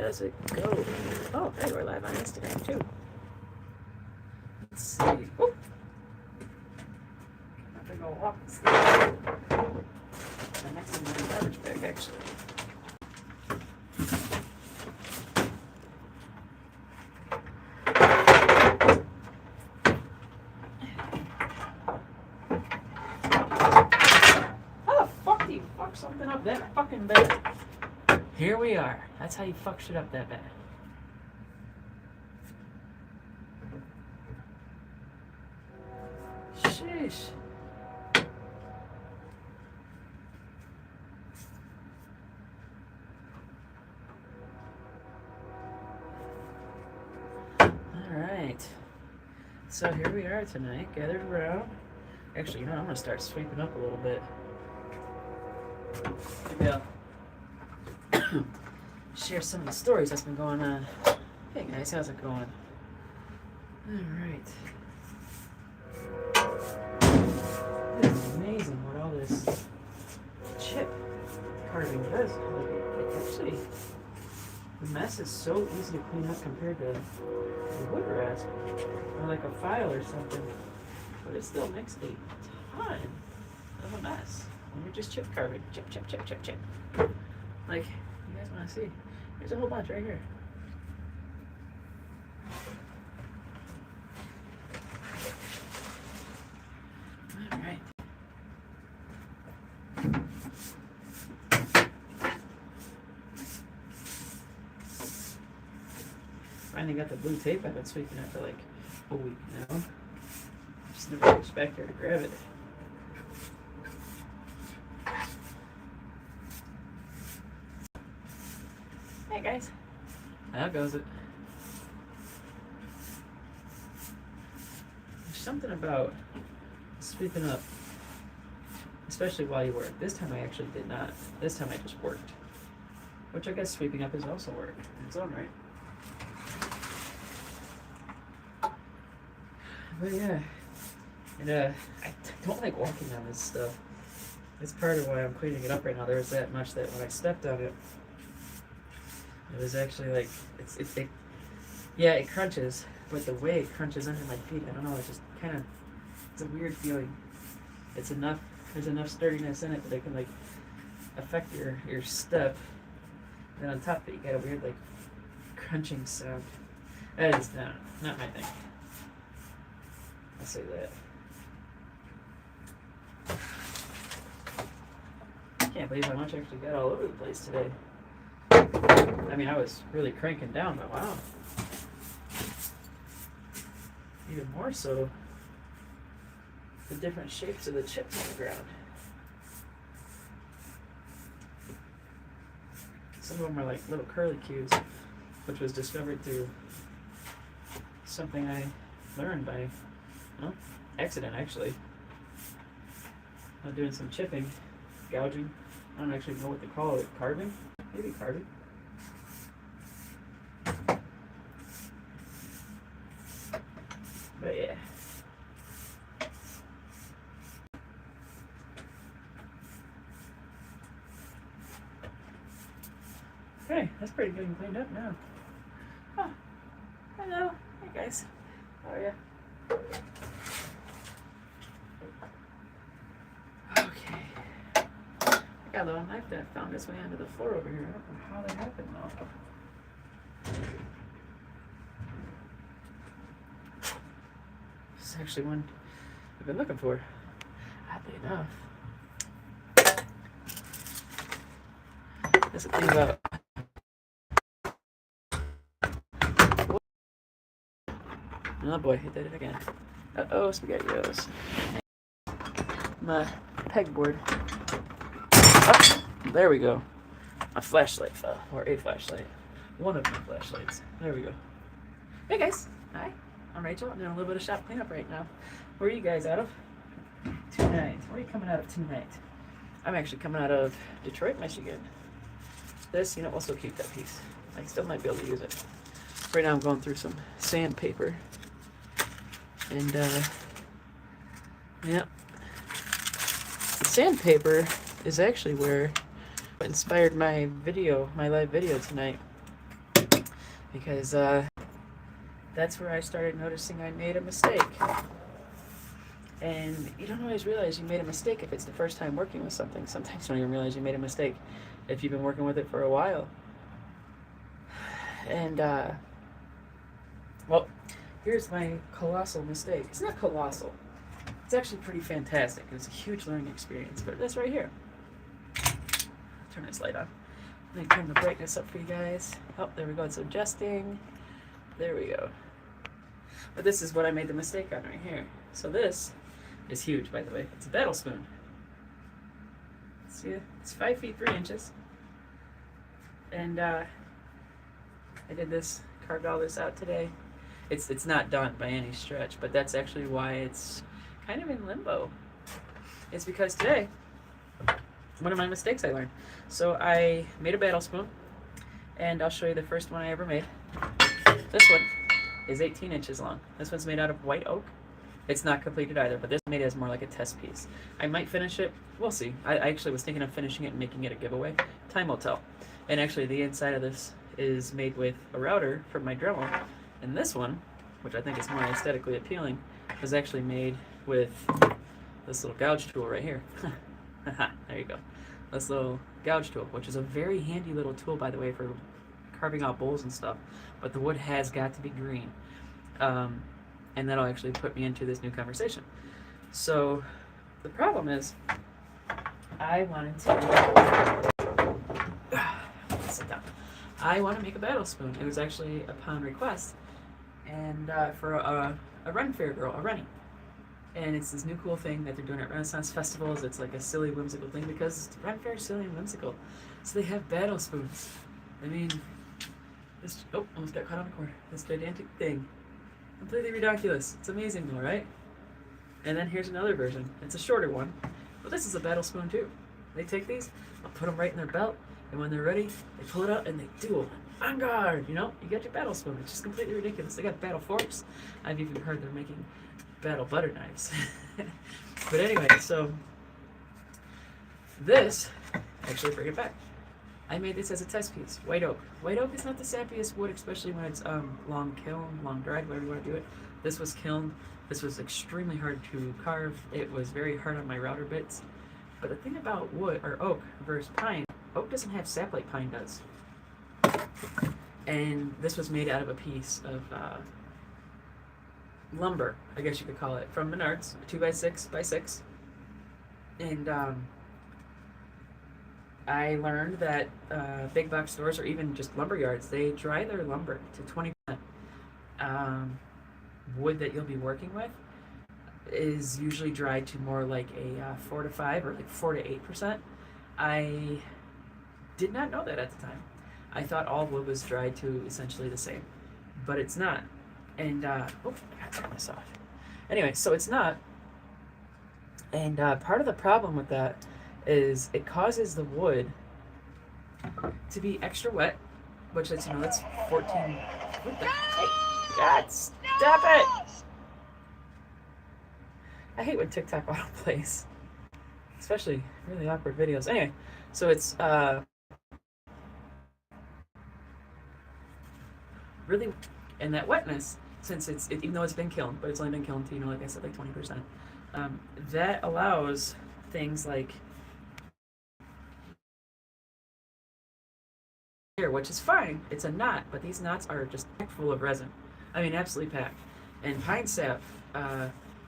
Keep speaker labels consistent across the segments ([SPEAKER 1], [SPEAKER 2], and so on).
[SPEAKER 1] does it go? Oh, hey, we're live on Instagram too. Let's see. Oh, I have to go walk the stairs. I'm next to my garbage bag, actually. Something up that fucking bad. Here we are. That's how you fuck shit up that bad. Sheesh. Alright. So here we are tonight, gathered around. Actually, you know, I'm gonna start sweeping up a little bit. Maybe I'll share some of the stories that's been going on. Hey guys, how's it going? Alright. It's amazing what all this chip carving does. Like it actually, the mess is so easy to clean up compared to the wood rasp or like a file or something. But it still makes a ton of a mess. You're just chip carving. Chip, chip, chip, chip, chip. Like, you guys want to see? There's a whole bunch right here. Alright. Finally got the blue tape. I've been sweeping it for like a week now. Just never reached back there to grab it. Hey guys. How goes it? There's something about sweeping up, especially while you work. This time I actually did not. This time I just worked. Which I guess sweeping up is also work in its own right. But yeah. And I don't like walking on this stuff. It's part of why I'm cleaning it up right now. There was that much that when I stepped on it, it was actually like, yeah, it crunches, but the way it crunches under my feet, I don't know, it's just kind of, it's a weird feeling. It's enough, there's enough sturdiness in it that it can like affect your step. And on top of it, you got a weird like crunching sound. That is not my thing. I'll say that. I can't believe how much I actually got all over the place today. I mean, I was really cranking down, but wow. Even more so, the different shapes of the chips on the ground. Some of them are like little curly cues, which was discovered through something I learned by, accident actually. I was doing some chipping, gouging. I don't actually know what to call it. Carving? Maybe carving. But yeah. Okay, that's pretty good and cleaned up now. Oh, hello. Hey guys. How are you? Okay. I got a little knife that found its way onto the floor over here. I don't know how that happened though. This is actually one I've been looking for, oddly enough. That's the thing about oh boy, I did it again. Uh-oh, SpaghettiOs. My pegboard. Oh, there we go. My flashlight fell, or a flashlight. One of my flashlights. There we go. Hey guys. Hi. I'm Rachel. I'm doing a little bit of shop cleanup right now. Where are you guys out of? Tonight. Where are you coming out of tonight? I'm actually coming out of Detroit, Michigan. This, we'll still keep that piece. I still might be able to use it. Right now I'm going through some sandpaper. And, yeah. The sandpaper is actually where inspired my live video tonight. because that's where I started noticing I made a mistake. And you don't always realize you made a mistake if it's the first time working with something. Sometimes you don't even realize you made a mistake if you've been working with it for a while. And, well, here's my colossal mistake. It's not colossal. It's actually pretty fantastic. It was a huge learning experience. But this right here. Turn this light on. Let me turn the brightness up for you guys. Oh, there we go. It's adjusting. There we go. But this is what I made the mistake on right here. So this is huge, by the way. It's a battle spoon. See it? It's 5 feet 3 inches. And I did this, carved all this out today. It's not done by any stretch, but that's actually why it's kind of in limbo. It's because today, one of my mistakes I learned. So I made a battle spoon, and I'll show you the first one I ever made. This one is 18 inches long. This one's made out of white oak. It's not completed either, but this made it as more like a test piece. I might finish it. We'll see. I actually was thinking of finishing it and making it a giveaway. Time will tell. And actually, the inside of this is made with a router from my Dremel. And this one, which I think is more aesthetically appealing, was actually made with this little gouge tool right here. There you go. This little gouge tool, which is a very handy little tool, by the way, for carving out bowls and stuff. But the wood has got to be green. And that'll actually put me into this new conversation. So the problem is, I wanted to sit down. I want to make a battle spoon. It was actually upon request, and for a run fair girl, a runny. And it's this new cool thing that they're doing at Renaissance festivals. It's like a silly, whimsical thing because the run fair is silly and whimsical. So they have battle spoons. I mean, this, oh, almost got caught on a cord. This gigantic thing. Completely ridiculous. It's amazing though, right? And then here's another version. It's a shorter one. But this is a battle spoon too. They take these, I'll put them right in their belt, and when they're ready, they pull it out and they duel. On guard! You know, you got your battle spoon. It's just completely ridiculous. They got battle forks. I've even heard they're making battle butter knives. But anyway, so this, actually bring it back. I made this as a test piece, white oak. White oak is not the sappiest wood, especially when it's long kiln, long dried, whatever you want to do it. This was kilned. This was extremely hard to carve. It was very hard on my router bits. But the thing about wood, or oak versus pine, oak doesn't have sap like pine does. And this was made out of a piece of lumber, I guess you could call it, from Menards, 2x6x6. And I learned that big box stores, or even just lumber yards, they dry their lumber to 20%. Wood that you'll be working with is usually dried to more like a 4 to 5 or like 4 to 8%. I did not know that at the time. I thought all wood was dried to essentially the same, but it's not. And I gotta turn this off. Anyway, so it's not. And part of the problem with that is it causes the wood to be extra wet, which is, that's 14. What the heck? God, stop it! I hate when TikTok auto plays, especially really awkward videos. Anyway, so it's really, and that wetness, since even though it's been kilned, but it's only been kilned to, like I said, like 20%, that allows things like here, which is fine. It's a knot, but these knots are just packed full of resin. I mean, absolutely packed. And pine sap,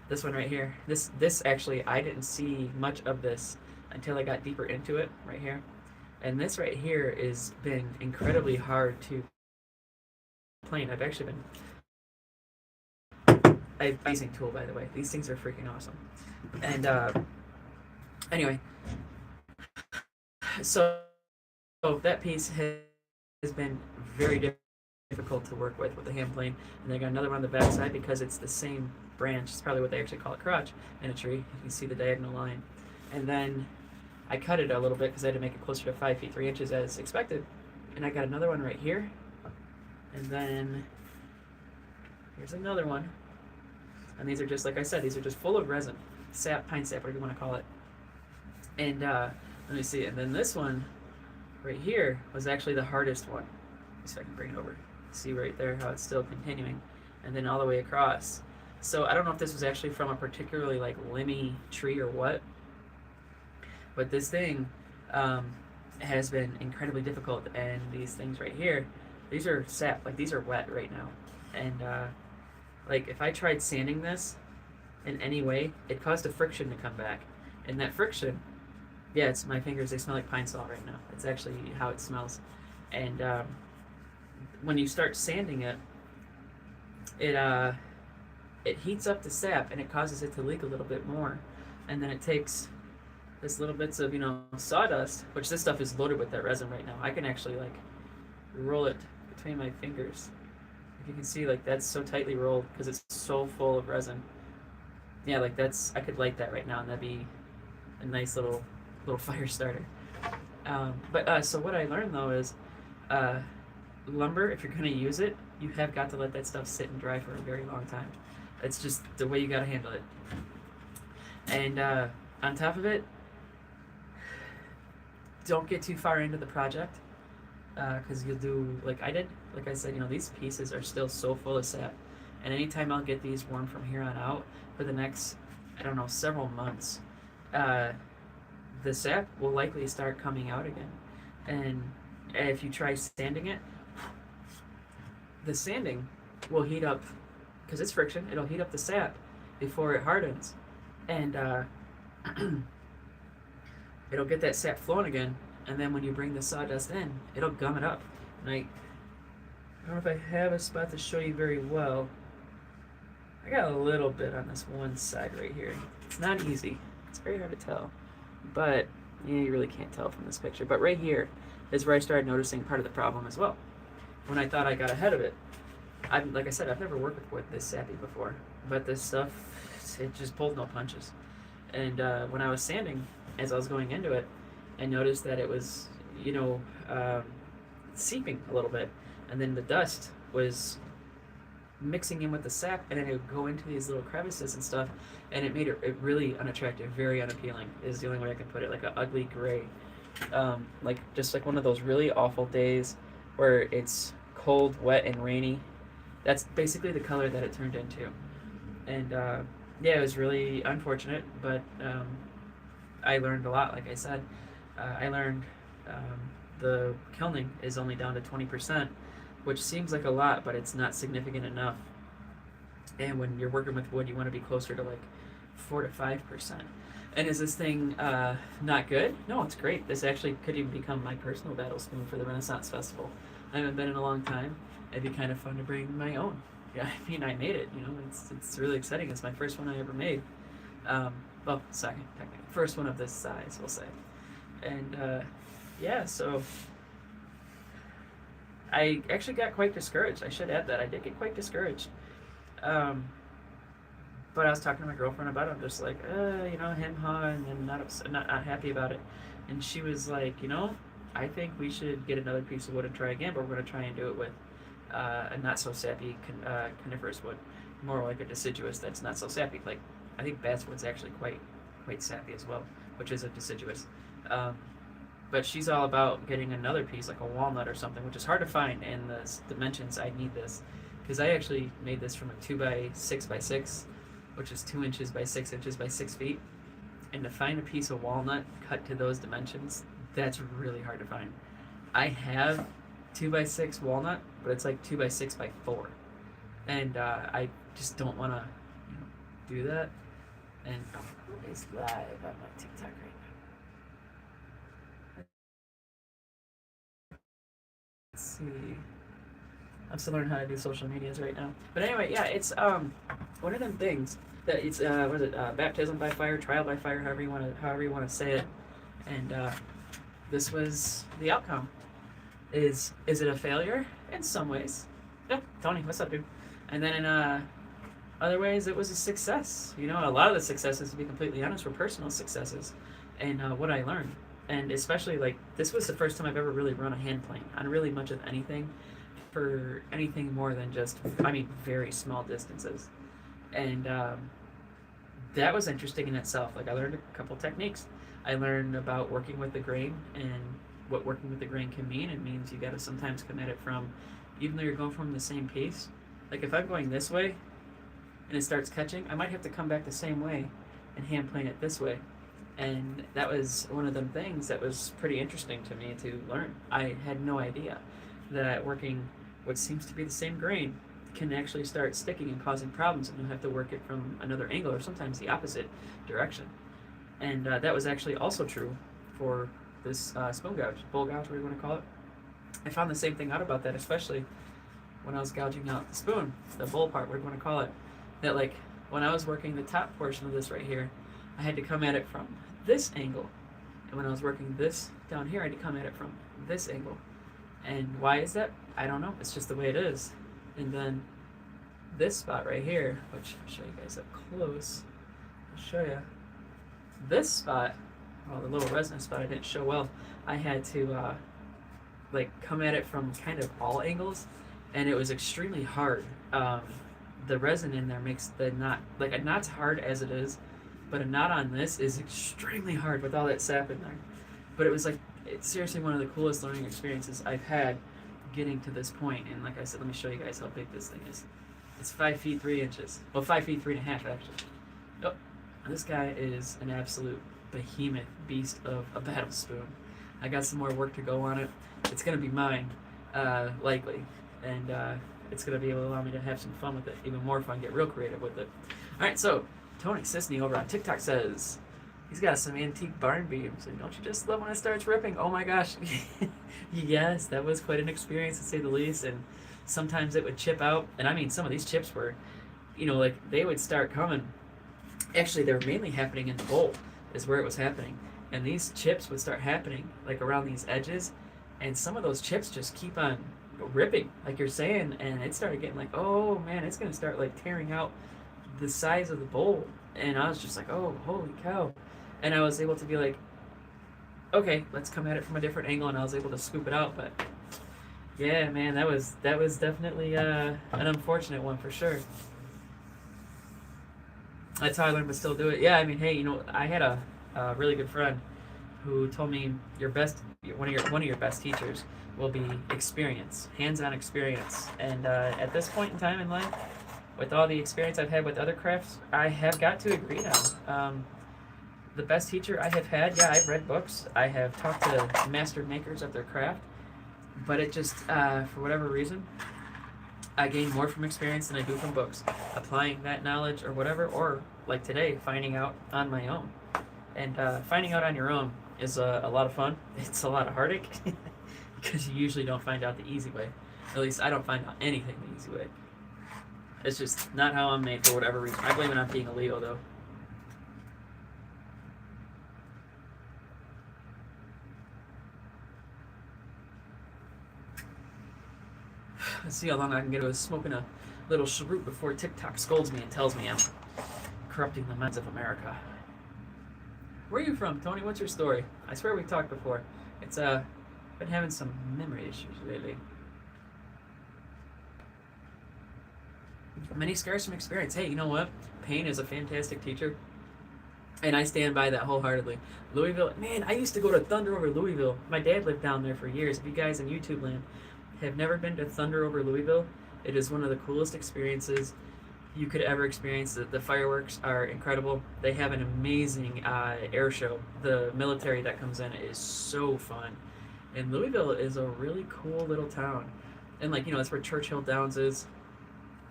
[SPEAKER 1] this one right here, this actually, I didn't see much of this until I got deeper into it right here. And this right here has been incredibly hard to plane. I've actually been, amazing tool, by the way. These things are freaking awesome. And anyway, so that piece has been very difficult to work with the hand plane. And I got another one on the back side because it's the same branch. It's probably what they actually call a crotch in a tree. You can see the diagonal line. And then I cut it a little bit because I had to make it closer to 5 feet 3 inches as expected. And I got another one right here. And then here's another one. And these are just, like I said, these are just full of resin. Sap, pine sap, whatever you want to call it. And let me see. And then this one right here was actually the hardest one. Let's see if I can bring it over. See right there how it's still continuing, and then all the way across. So I don't know if this was actually from a particularly like limby tree or what, but this thing has been incredibly difficult. And these things right here, these are sap, like these are wet right now, and like if I tried sanding this in any way, it caused a friction to come back, and that friction, yeah, it's my fingers. They smell like pine sol right now. It's actually how it smells, and when you start sanding it, it heats up the sap and it causes it to leak a little bit more, and then it takes this little bits of sawdust, which this stuff is loaded with that resin right now. I can actually like roll it between my fingers. If you can see, like that's so tightly rolled because it's so full of resin. Yeah, like that's, I could light that right now and that'd be a nice little fire starter. But so what I learned though is lumber, if you're going to use it, you have got to let that stuff sit and dry for a very long time. It's just the way you got to handle it. And on top of it, don't get too far into the project, because you'll do like I did. Like I said, these pieces are still so full of sap, and anytime I'll get these warm from here on out for the next, I don't know, several months, the sap will likely start coming out again. And if you try sanding it, the sanding will heat up, because it's friction, it'll heat up the sap before it hardens, and it'll get that sap flowing again, and then when you bring the sawdust in, it'll gum it up. And I don't know if I have a spot to show you very well. I got a little bit on this one side right here. It's not easy. It's very hard to tell, but you really can't tell from this picture. But right here is where I started noticing part of the problem as well. When I thought I got ahead of it, like I said, I've never worked with wood this sappy before, but this stuff, it just pulled no punches. And when I was sanding, as I was going into it, I noticed that it was, seeping a little bit, and then the dust was mixing in with the sap, and then it would go into these little crevices and stuff, and it made it really unattractive, very unappealing, is the only way I can put it, like an ugly gray. Like just like one of those really awful days where it's cold, wet, and rainy. That's basically the color that it turned into. And yeah, it was really unfortunate, but I learned a lot. Like I said, I learned the kilning is only down to 20%, which seems like a lot, but it's not significant enough. And when you're working with wood, you want to be closer to like 4 to 5%. And is this thing not good? No, it's great. This actually could even become my personal battle spoon for the Renaissance Festival. I haven't been in a long time. It'd be kind of fun to bring my own. Yeah, I mean, I made it. It's really exciting. It's my first one I ever made. Well, second, technically. First one of this size, we'll say. And yeah, so I actually got quite discouraged. I should add that. I did get quite discouraged. But I was talking to my girlfriend about it. I'm just like, him, and then not happy about it. And she was like, I think we should get another piece of wood and try again, but we're going to try and do it with a not so sappy coniferous wood, more like a deciduous that's not so sappy. Like I think basswood's actually quite sappy as well, which is a deciduous. But she's all about getting another piece, like a walnut or something, which is hard to find in the dimensions I need this, because I actually made this from a 2x6x6, which is 2 inches by 6 inches by 6 feet, and to find a piece of walnut cut to those dimensions, that's really hard to find. I have 2x6 walnut, but it's like 2x6x4, and I just don't want to do that. And it's live on my TikTok right now. Let's see. I'm still learning how to do social medias right now. But anyway, yeah, it's one of them things that it's what is it? Baptism by fire, trial by fire, however you want to say it. And this was the outcome. Is it a failure? In some ways. Yeah, Tony, what's up, dude? And then in other ways, it was a success. A lot of the successes, to be completely honest, were personal successes, and what I learned. And especially, like, this was the first time I've ever really run a hand plane on really much of anything, for anything more than just, very small distances. And that was interesting in itself. Like, I learned a couple techniques. I learned about working with the grain and what working with the grain can mean. It means you got to sometimes come at it from even though you're going from the same piece. Like if I'm going this way and it starts catching, I might have to come back the same way and hand plane it this way. And that was one of them things that was pretty interesting to me to learn. I had no idea that working what seems to be the same grain can actually start sticking and causing problems, and you'll have to work it from another angle or sometimes the opposite direction. And that was actually also true for this spoon gouge, bowl gouge, whatever you want to call it. I found the same thing out about that, especially when I was gouging out the spoon, the bowl part, whatever you want to call it. That like when I was working the top portion of this right here, I had to come at it from this angle, and when I was working this down here, I had to come at it from this angle. And why is that? I don't know. It's just the way it is. And then this spot right here, which I'll show you guys up close. I'll show you this spot. Well, the little resonance spot I didn't show well. I had to like come at it from kind of all angles, and it was extremely hard. The resin in there makes the knot, like a knot's hard as it is, but a knot on this is extremely hard with all that sap in there. But it was like, it's seriously one of the coolest learning experiences I've had getting to this point. And like I said, let me show you guys how big this thing is. It's 5 feet 3 inches. Well, 5 feet 3.5 actually. Oh, this guy is an absolute behemoth beast of a battle spoon. I got some more work to go on it. It's gonna be mine, likely, and it's gonna be able to allow me to have some fun with it, even more fun, get real creative with it. All right, so Tony Sisney over on TikTok says he's got some antique barn beams, and don't you just love when it starts ripping? Oh my gosh, yes, that was quite an experience to say the least. And sometimes it would chip out, and I mean some of these chips were, like they would start coming. Actually, they were mainly happening in the bowl, is where it was happening. And these chips would start happening like around these edges, and some of those chips just keep on ripping, like you're saying, and it started getting like, oh man, it's gonna start like tearing out the size of the bowl. And I was just like, oh, holy cow. And I was able to be like, okay, let's come at it from a different angle, and I was able to scoop it out. But yeah, man, that was definitely an unfortunate one for sure. That's how I learned to still do it. Yeah, I mean, hey, I had a really good friend who told me one of your best teachers will be experience, hands-on experience. And at this point in time in life, with all the experience I've had with other crafts, I have got to agree now. The best teacher I have had, yeah, I've read books, I have talked to master makers of their craft, but it just, for whatever reason, I gain more from experience than I do from books. Applying that knowledge or whatever, or like today, finding out on my own. And finding out on your own is a lot of fun. It's a lot of heartache because you usually don't find out the easy way. At least I don't find out anything the easy way. It's just not how I'm made for whatever reason. I blame it on being a Leo though. Let's see how long I can get away with smoking a little cheroot before TikTok scolds me and tells me I'm corrupting the minds of America. Where are you from, Tony? What's your story? I swear we talked before. It's been having some memory issues lately. Many scars from experience. Hey, you know what? Pain is a fantastic teacher, and I stand by that wholeheartedly. Louisville, man, I used to go to Thunder over Louisville. My dad lived down there for years. If you guys in YouTube land have never been to Thunder over Louisville, it is one of the coolest experiences you could ever experience. The fireworks are incredible. They have an amazing air show. The military that comes in is so fun. And Louisville is a really cool little town. And that's where Churchill Downs is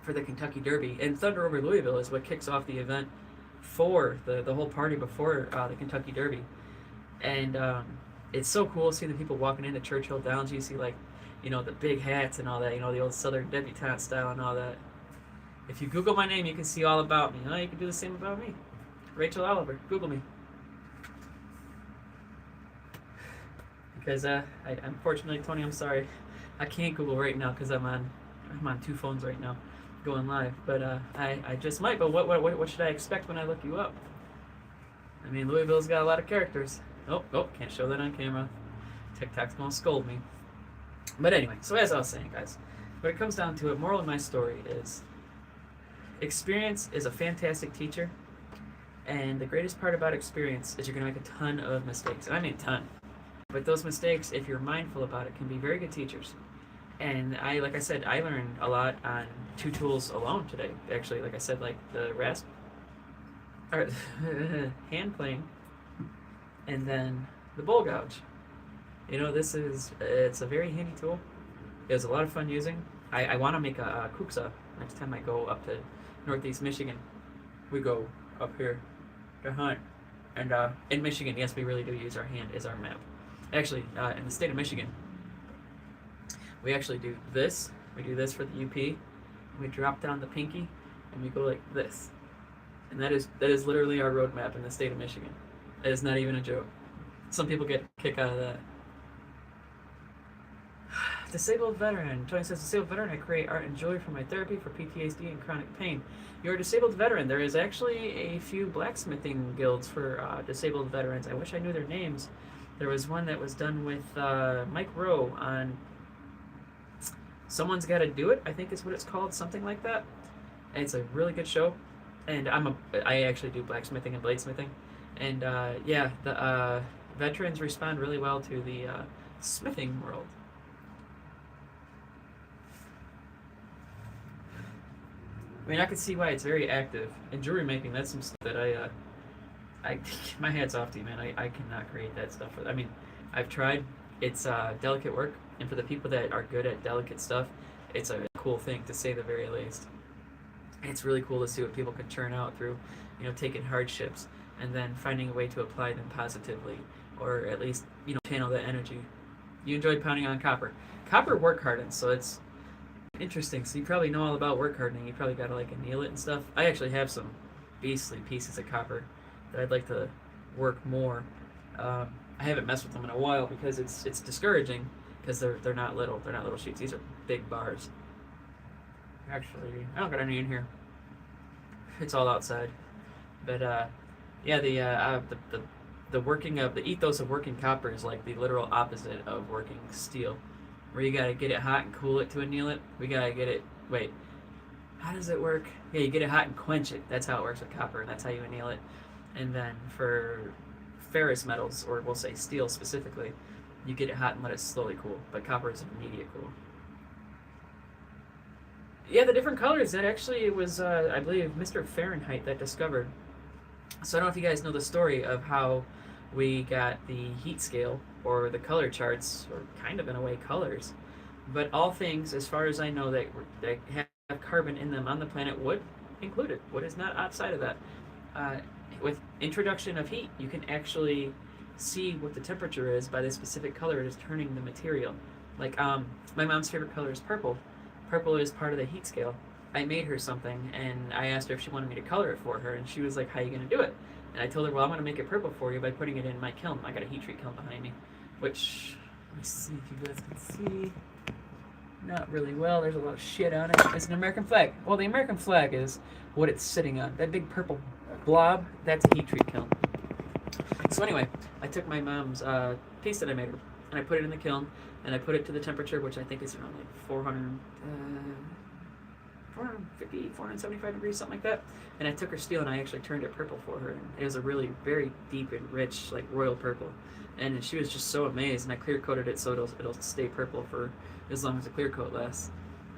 [SPEAKER 1] for the Kentucky Derby. And Thunder over Louisville is what kicks off the event for the whole party before the Kentucky Derby. And it's so cool seeing the people walking into Churchill Downs. You see the big hats and all that, the old Southern debutante style and all that. If you Google my name, you can see all about me. You can do the same about me. Rachel Oliver. Google me. Because unfortunately, Tony, I'm sorry, I can't Google right now because I'm on 2 phones right now, going live. But I just might. But what should I expect when I look you up? I mean, Louisville's got a lot of characters. Oh, can't show that on camera. TikTok's gonna scold me. But anyway, so as I was saying, guys, when it comes down to it, moral of my story is experience is a fantastic teacher, and the greatest part about experience is you're going to make a ton of mistakes, and I mean a ton. But those mistakes, if you're mindful about it, can be very good teachers. And like I said, I learned a lot on two tools alone today. Actually, like I said, like the rasp, or hand plane, and then the bowl gouge. It's a very handy tool. It was a lot of fun using. I want to make a kuksa next time I go up to Northeast Michigan. We go up here to hunt. And in Michigan, yes, we really do use our hand as our map. Actually, in the state of Michigan, we actually do this. We do this for the UP. We drop down the pinky, and we go like this. And that is literally our roadmap in the state of Michigan. It is not even a joke. Some people get a kick out of that. Disabled veteran. Tony says, disabled veteran, I create art and joy for my therapy for PTSD and chronic pain. You're a disabled veteran. There is actually a few blacksmithing guilds for disabled veterans. I wish I knew their names. There was one that was done with Mike Rowe on Someone's Gotta Do It, I think is what it's called, something like that. And it's a really good show. And I actually do blacksmithing and bladesmithing. And yeah, the veterans respond really well to the smithing world. I mean, I can see why it's very active. And jewelry making, that's some stuff that I my hat's off to you, man. I cannot create that stuff. I mean, I've tried. It's delicate work, and for the people that are good at delicate stuff, it's a cool thing to say the very least. And it's really cool to see what people can churn out through, taking hardships and then finding a way to apply them positively, or at least, channel that energy. You enjoyed pounding on copper. Copper work hardens, so it's interesting. So you probably know all about work hardening. You probably gotta anneal it and stuff. I actually have some beastly pieces of copper that I'd like to work more. I haven't messed with them in a while because it's discouraging because they're not little. They're not little sheets. These are big bars. Actually, I don't got any in here. It's all outside. But yeah, the working of the ethos of working copper is like the literal opposite of working steel, where you gotta get it hot and cool it to anneal it. We gotta get it. Wait, how does it work? Yeah, you get it hot and quench it. That's how it works with copper, and that's how you anneal it. And then for ferrous metals, or we'll say steel specifically, you get it hot and let it slowly cool. But copper is immediate cool. Yeah, the different colors. That actually it was, I believe, Mr. Fahrenheit that discovered. So I don't know if you guys know the story of how we got the heat scale or the color charts, or kind of in a way colors. But all things, as far as I know, that have carbon in them on the planet, wood included. Wood is not outside of that. With introduction of heat, you can actually see what the temperature is by the specific color it is turning the material. Like my mom's favorite color is purple. Purple is part of the heat scale. I made her something, and I asked her if she wanted me to color it for her, and she was like, how are you going to do it? And I told her, well, I'm going to make it purple for you by putting it in my kiln. I got a heat treat kiln behind me, which, let me see if you guys can see. Not really well. There's a lot of shit on it. It's an American flag. Well, the American flag is what it's sitting on. That big purple blob, that's a heat treat kiln. So anyway, I took my mom's piece that I made her, and I put it in the kiln, and I put it to the temperature, which I think is around like 450, 475 degrees, something like that. And I took her steel and I actually turned it purple for her. And it was a really very deep and rich, like royal purple. And she was just so amazed. And I clear coated it so it'll stay purple for as long as the clear coat lasts.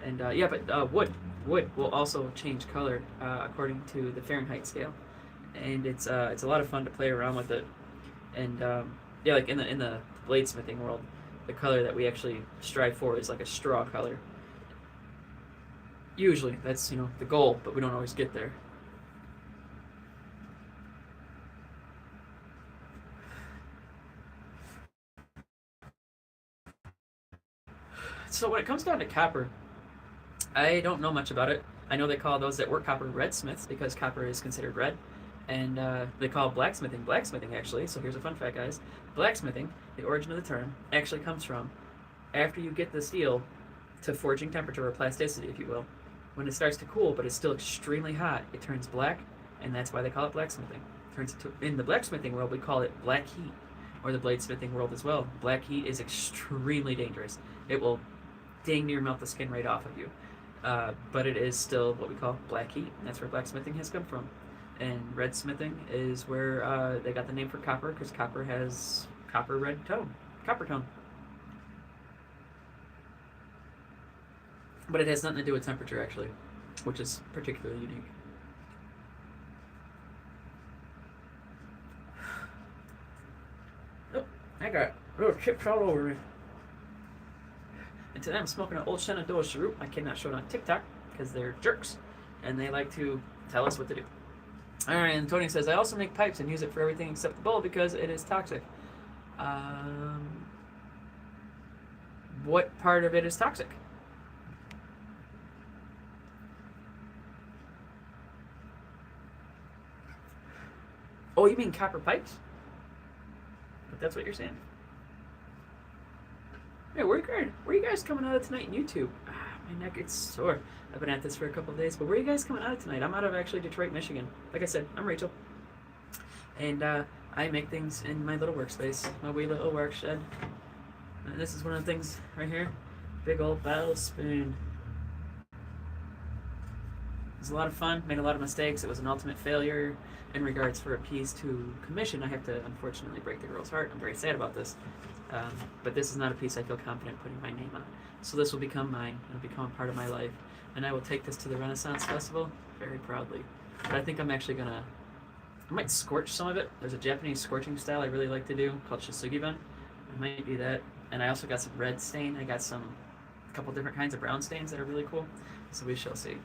[SPEAKER 1] And yeah, but wood will also change color according to the Fahrenheit scale. And it's a lot of fun to play around with it. And yeah, like in the bladesmithing world, the color that we actually strive for is like a straw color. Usually, that's the goal, but we don't always get there. So when it comes down to copper, I don't know much about it. I know they call those that work copper redsmiths because copper is considered red. And they call blacksmithing actually. So here's a fun fact, guys. Blacksmithing, the origin of the term, actually comes from after you get the steel to forging temperature, or plasticity, if you will. When it starts to cool, but it's still extremely hot, it turns black, and that's why they call it blacksmithing. In the blacksmithing world, we call it black heat, or the bladesmithing world as well. Black heat is extremely dangerous. It will dang near melt the skin right off of you. But it is still what we call black heat, and that's where blacksmithing has come from. And redsmithing is where they got the name for copper, because copper has copper tone. But it has nothing to do with temperature, actually, which is particularly unique. Oh, I got little chips all over me. And today I'm smoking an old Shenandoah cheroot. I cannot show it on TikTok because they're jerks and they like to tell us what to do. Alright, and Tony says, I also make pipes and use it for everything except the bowl because it is toxic. What part of it is toxic? Oh, you mean copper pipes? But that's what you're saying. Hey, where are you guys coming out of tonight in YouTube? My neck is sore. I've been at this for a couple of days, but where are you guys coming out of tonight? I'm out of actually Detroit, Michigan. Like I said, I'm Rachel. And I make things in my little workspace, my wee little work shed. And this is one of the things right here. Big old battle spoon. It was a lot of fun, made a lot of mistakes. It was an ultimate failure in regards for a piece to commission. I have to unfortunately break the girl's heart. I'm very sad about this. But this is not a piece I feel confident putting my name on. So this will become mine. It'll become a part of my life. And I will take this to the Renaissance Festival very proudly. But I think I'm actually going to... I might scorch some of it. There's a Japanese scorching style I really like to do called shisugi-ben. I might do that. And I also got some red stain. I got a couple different kinds of brown stains that are really cool. So we shall see.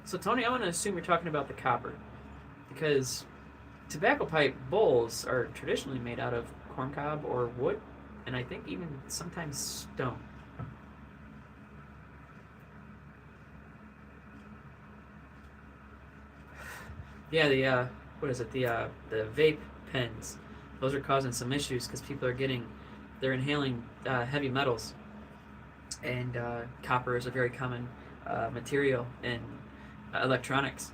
[SPEAKER 1] So Tony, I want to assume you're talking about the copper. Because tobacco pipe bowls are traditionally made out of corncob or wood. And I think even sometimes stone. Yeah, what is it? The vape pens. Those are causing some issues because people they're inhaling heavy metals. And copper is a very common material in electronics.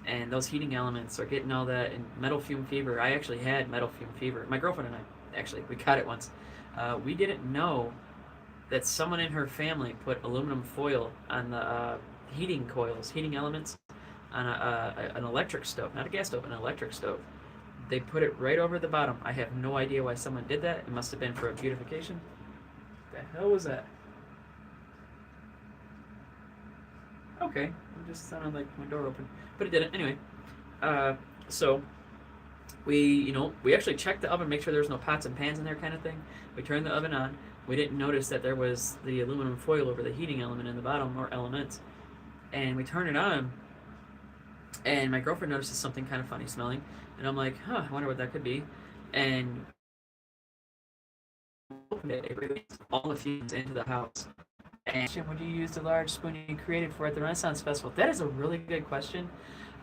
[SPEAKER 1] And those heating elements are getting all that in metal fume fever. I actually had metal fume fever. My girlfriend and I, actually, we got it once. We didn't know that someone in her family put aluminum foil on the heating coils, heating elements, on an electric stove, not a gas stove, an electric stove. They put it right over the bottom. I have no idea why someone did that. It must have been for a beautification. What the hell was that? Okay, it just sounded like my door opened, but it didn't. Anyway, so we actually checked the oven, make sure there was no pots and pans in there, kind of thing. We turned the oven on. We didn't notice that there was the aluminum foil over the heating element in the bottom, or elements, and we turned it on. And my girlfriend notices something kind of funny smelling, and I'm like, I wonder what that could be. And opened it released all the fumes into the house. And would you use the large spoon you created for at the Renaissance Festival? That is a really good question.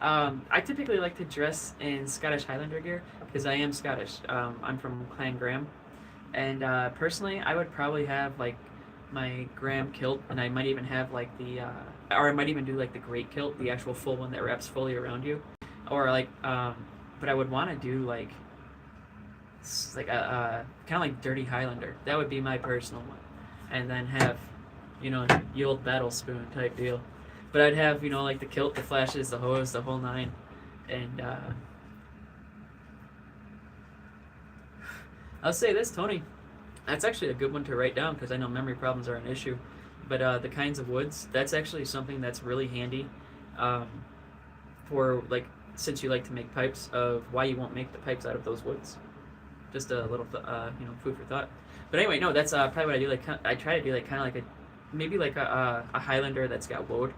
[SPEAKER 1] I typically like to dress in Scottish Highlander gear because I am Scottish. I'm from Clan Graham, and personally, I would probably have like my Graham kilt, and I might even have like or I might even do like the great kilt, the actual full one that wraps fully around you, or like, but I would want to do like a kind of like Dirty Highlander. That would be my personal one, and then have, the old battle spoon type deal. But I'd have, like the kilt, the flashes, the hose, the whole nine, and I'll say this, Tony. That's actually a good one to write down because I know memory problems are an issue. But the kinds of woods, that's actually something that's really handy for, like, since you like to make pipes, of why you won't make the pipes out of those woods. Just a little, food for thought. But anyway, no, that's probably what I do. Like, I try to do like kind of like maybe like a Highlander that's got woad,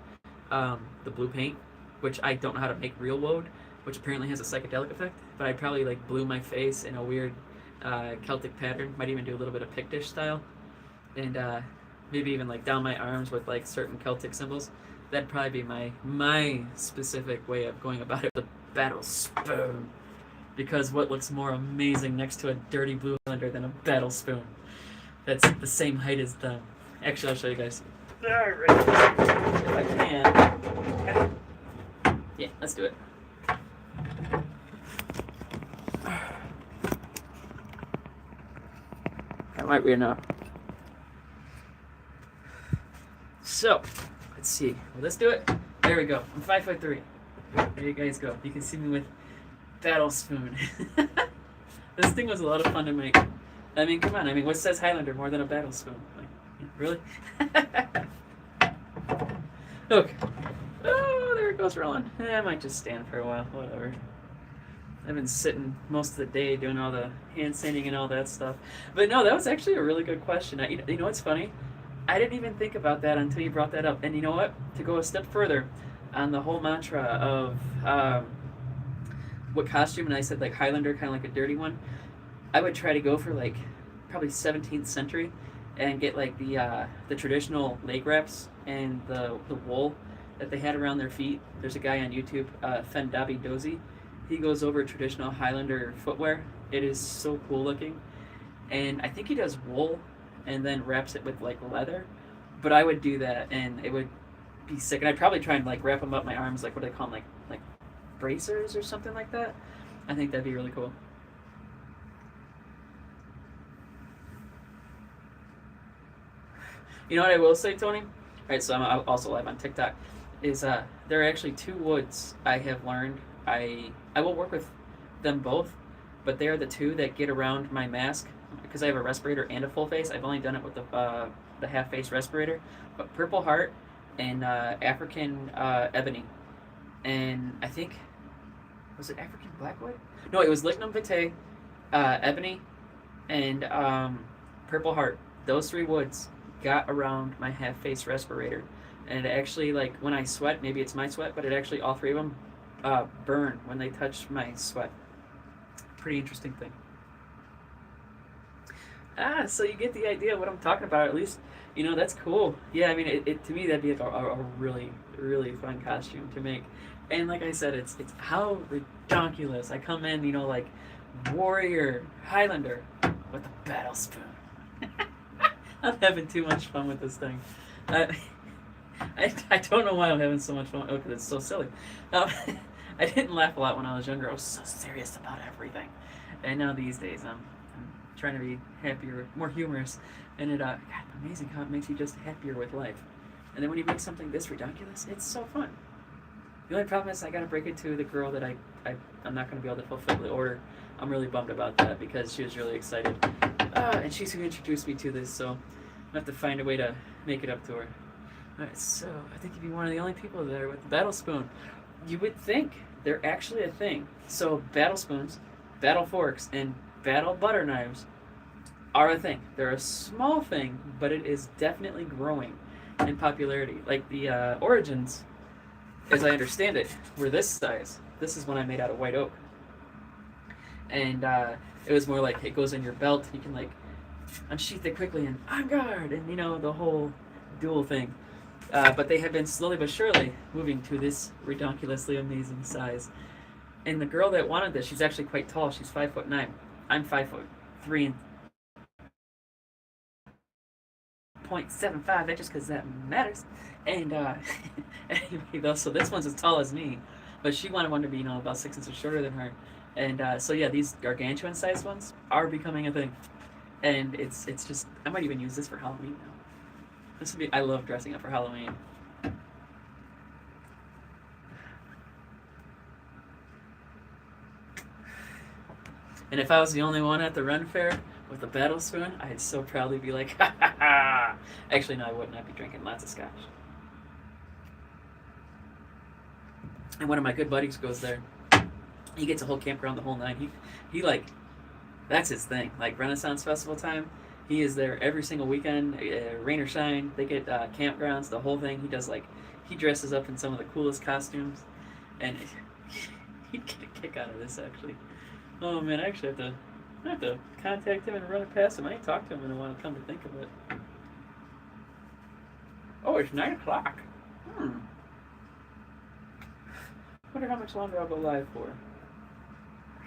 [SPEAKER 1] the blue paint, which I don't know how to make real woad, which apparently has a psychedelic effect. But I probably like blue my face in a weird Celtic pattern. Might even do a little bit of Pictish style, and maybe even like down my arms with like certain Celtic symbols. That'd probably be my specific way of going about it. The battle spoon, because what looks more amazing next to a dirty blue Highlander than a battle spoon? That's the same height as them. Actually, I'll show you guys. Alright, if I can. Yeah, let's do it. That might be enough. So, let's see. Will this do it? There we go. I'm 5'3". There you guys go. You can see me with battle spoon. This thing was a lot of fun to make. I mean, come on. I mean, what says Highlander more than a battle spoon? Like, really? Okay. Oh, there it goes rolling. I might just stand for a while. Whatever. I've been sitting most of the day doing all the hand sanding and all that stuff. But no, that was actually a really good question. You know what's funny? I didn't even think about that until you brought that up. And you know what? To go a step further on the whole mantra of what costume, and I said like Highlander, kind of like a dirty one, I would try to go for like probably 17th century and get like the traditional leg wraps and the wool that they had around their feet. There's a guy on YouTube, Femme. He goes over traditional Highlander footwear. It is so cool looking, and I think he does wool and then wraps it with like leather. But I would do that, and it would be sick. And I'd probably try and like wrap them up my arms, like what do they call them, like bracers or something like that. I think that'd be really cool. You know what I will say, Tony? All right, so I'm also live on TikTok. Is there are actually two woods I have learned. I will work with them both, but they are the two that get around my mask because I have a respirator and a full face. I've only done it with the half face respirator, but Purple Heart and African Ebony, and I think was it African Blackwood? No, it was Lignum Vitae, Ebony, and Purple Heart. Those three woods got around my half face respirator, and it actually, like when I sweat, maybe it's my sweat, but it actually all three of them burn when they touch my sweat. Pretty interesting thing. So you get the idea of what I'm talking about. At least, that's cool. Yeah, I mean, it to me that'd be like a really, really fun costume to make. And like I said, it's how ridiculous. I come in, like warrior Highlander with a battle spoon. I'm having too much fun with this thing. I don't know why I'm having so much fun. Oh, because it's so silly. I didn't laugh a lot when I was younger. I was so serious about everything. And now these days, I'm trying to be happier, more humorous. And God, amazing how it makes you just happier with life. And then when you make something this ridiculous, it's so fun. The only problem is I got to break it to the girl that I'm not going to be able to fulfill the order. I'm really bummed about that because she was really excited. And she's who introduced me to this, so I'm going to have to find a way to make it up to her. Alright, so I think you'd be one of the only people there with the battle spoon. You would think they're actually a thing. So battle spoons, battle forks, and battle butter knives are a thing. They're a small thing, but it is definitely growing in popularity. Like the origins, as I understand it, were this size. This is one I made out of white oak. And it was more like it goes in your belt. You can like unsheath it quickly and on guard, and the whole dual thing. But they have been slowly but surely moving to this ridiculously amazing size. And the girl that wanted this, she's actually quite tall. She's 5'9". I'm 5'3" and 0.75 inches because that matters. And anyway, though, so this one's as tall as me, but she wanted one to be about 6 inches shorter than her. And so yeah, these gargantuan sized ones are becoming a thing. And it's just, I might even use this for Halloween now. This would be, I love dressing up for Halloween. And if I was the only one at the Ren Fair with a battle spoon, I'd so proudly be like, ha ha ha. Actually, no, I wouldn't. I'd be drinking lots of scotch. And one of my good buddies goes there. He gets a whole campground the whole night. He like, that's his thing. Like Renaissance Festival time, he is there every single weekend, rain or shine. They get campgrounds, the whole thing. He dresses up in some of the coolest costumes, and he'd get a kick out of this actually. Oh man, I actually have to contact him and run it past him. I ain't talked to him in a while. Come to think of it. Oh, it's 9 o'clock. Wonder how much longer I'll go live for.